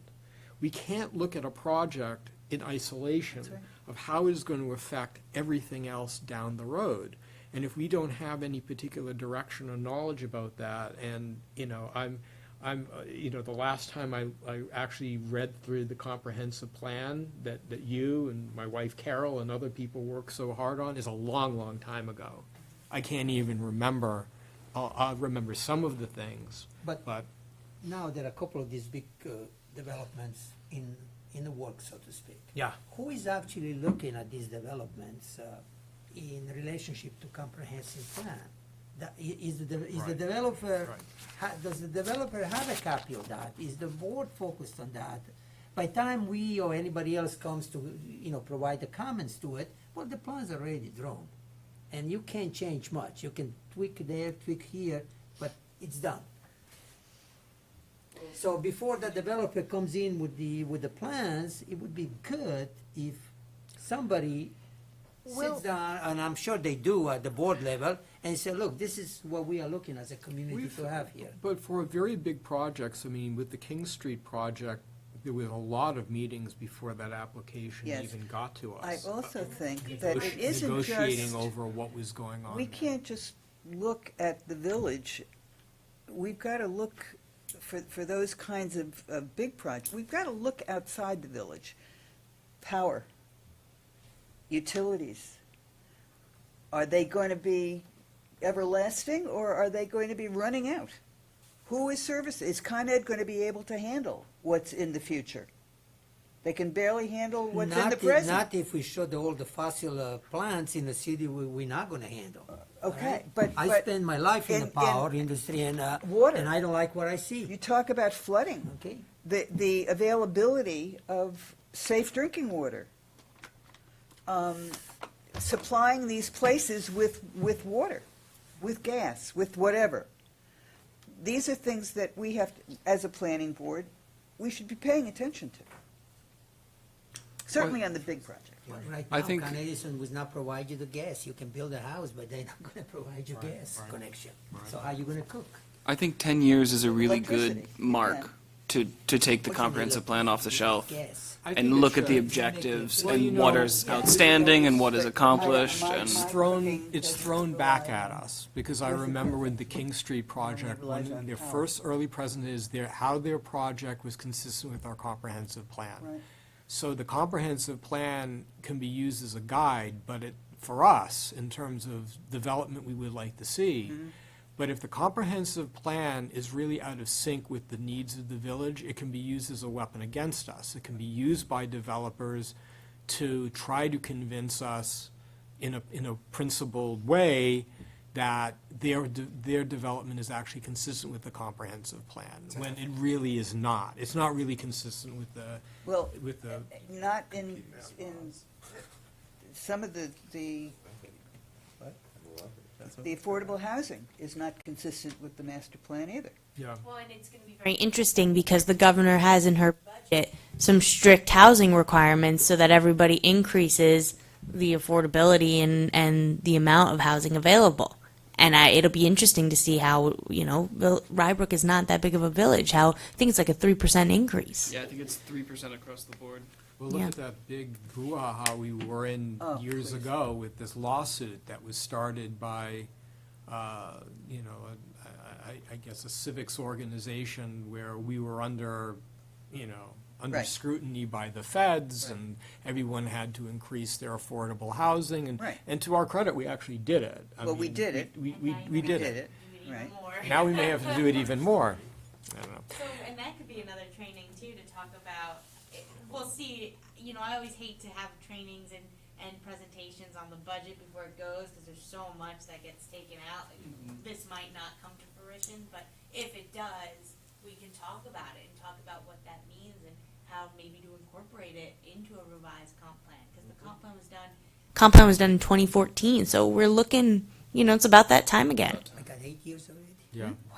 We can't look at a project in isolation of how it is going to affect everything else down the road. And if we don't have any particular direction or knowledge about that, and, the last time I actually read through the comprehensive plan that you and my wife Carol and other people worked so hard on is a long, long time ago. I can't even remember, I'll remember some of the things, But but, now there are a couple of these big developments in the works, so to speak. yeah. Who is actually looking at these developments in relationship to comprehensive plan? Is the Right. developer, Right. does the developer have a copy of that? Is the board focused on that? By the time we or anybody else comes to, provide the comments to it, well, the plans are already drawn. And you can't change much. You can tweak there, tweak here, but it's done. So before the developer comes in with the plans, it would be good if somebody sits down, and I'm sure they do at the board level, and say, look, this is what we are looking as a community to have here. But for very big projects, I mean, with the King Street project, there were a lot of meetings before that application Yes. even got to I us. also think that it isn't Negotiating just, over what was going on. we can't just look at the village. We've got to look for those kinds of big projects. We've got to look outside the village. Power, utilities. Are they going to be everlasting, or are they going to be running out? Who is Is Con Ed going to be able to handle what's in the future? They can barely handle what's in the present. Not if we show all the fossil plants in the city, we're not gonna handle. Okay, Right? but I spend my life in the in power industry and water. and I don't like what I see. You talk about flooding, Okay, the availability of safe drinking water, supplying these places with water, with gas, with whatever. These are things that we have, as a planning board, we should be paying attention to. Certainly on the big project. right I now, think- Con Edison does not provide you the gas. You can build a house, but they're not gonna provide you gas right. connection. So how you gonna cook? I think 10 years is a really good Electricity, mark yeah. to take the What's comprehensive plan off the shelf Gas. I think and it look at the should. objectives Well, and what is outstanding and what is accomplished. My- And It's thrown back at us, because I remember with the King Street project, one of their first early presentation is how their project was consistent with our comprehensive plan. Right. So the comprehensive plan can be used as a guide, but for us, in terms of development we would like to see, but if the comprehensive plan is really out of sync with the needs of the village, it can be used as a weapon against us. It can be used by developers to try to convince us in a principled way that their development is actually consistent with the comprehensive plan, when it really is not. It's not really consistent with the, Well, with the, not in some of the affordable housing is not consistent with the master plan either. yeah. Well, and it's going to be very interesting because the governor has in her budget some strict housing requirements so that everybody increases the affordability and the amount of housing available. And it'll be interesting to see how, Rybrook is not that big of a village, how, I think it's like a 3% increase. Yeah, I think it's 3% across the board. Well, look Yeah. at that big brouhaha we were in Oh, years please. ago with this lawsuit that was started by, I guess a civics organization where we were under Right. scrutiny by the feds, and everyone had to increase their affordable housing, and, Right. and to our credit, we actually did it. I Well, we mean, did it. We did it. Right. Now we may have to do it even more. I don't know. So, and that could be another training too, to talk about, we'll see, I always hate to have trainings and presentations on the budget before it goes, because there's so much that gets taken out. Like, this might not come to fruition, but if it does, we can talk about it and talk about what that means and how maybe to incorporate it into a revised comp plan, because the comp plan was done. Comp plan was done in 2014, so we're looking, it's about that time again. I got 8 years already? Yeah. Wow,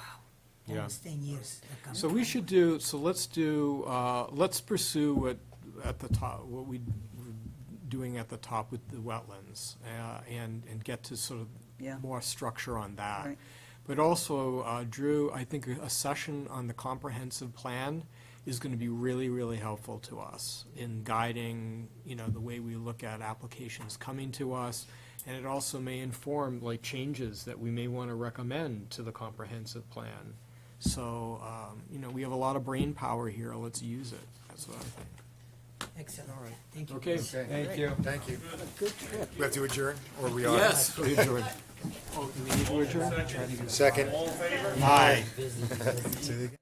Yeah. almost 10 years. So we should let's pursue what we were doing at the top with the wetlands, and get to sort of Yeah. more structure on that. Right. But also, Drew, I think a session on the comprehensive plan is going to be really, really helpful to us in guiding, the way we look at applications coming to us. And it also may inform, like, changes that we may want to recommend to the comprehensive plan. So, we have a lot of brain power here. Let's use it. That's what I think. Excellent. Thank you. Okay. Thank you. Thank you. Good trip. We have to adjourn, or we are? Yes. We adjourn. Oh, do we need to adjourn? Second. Aye. Visit. Say it again.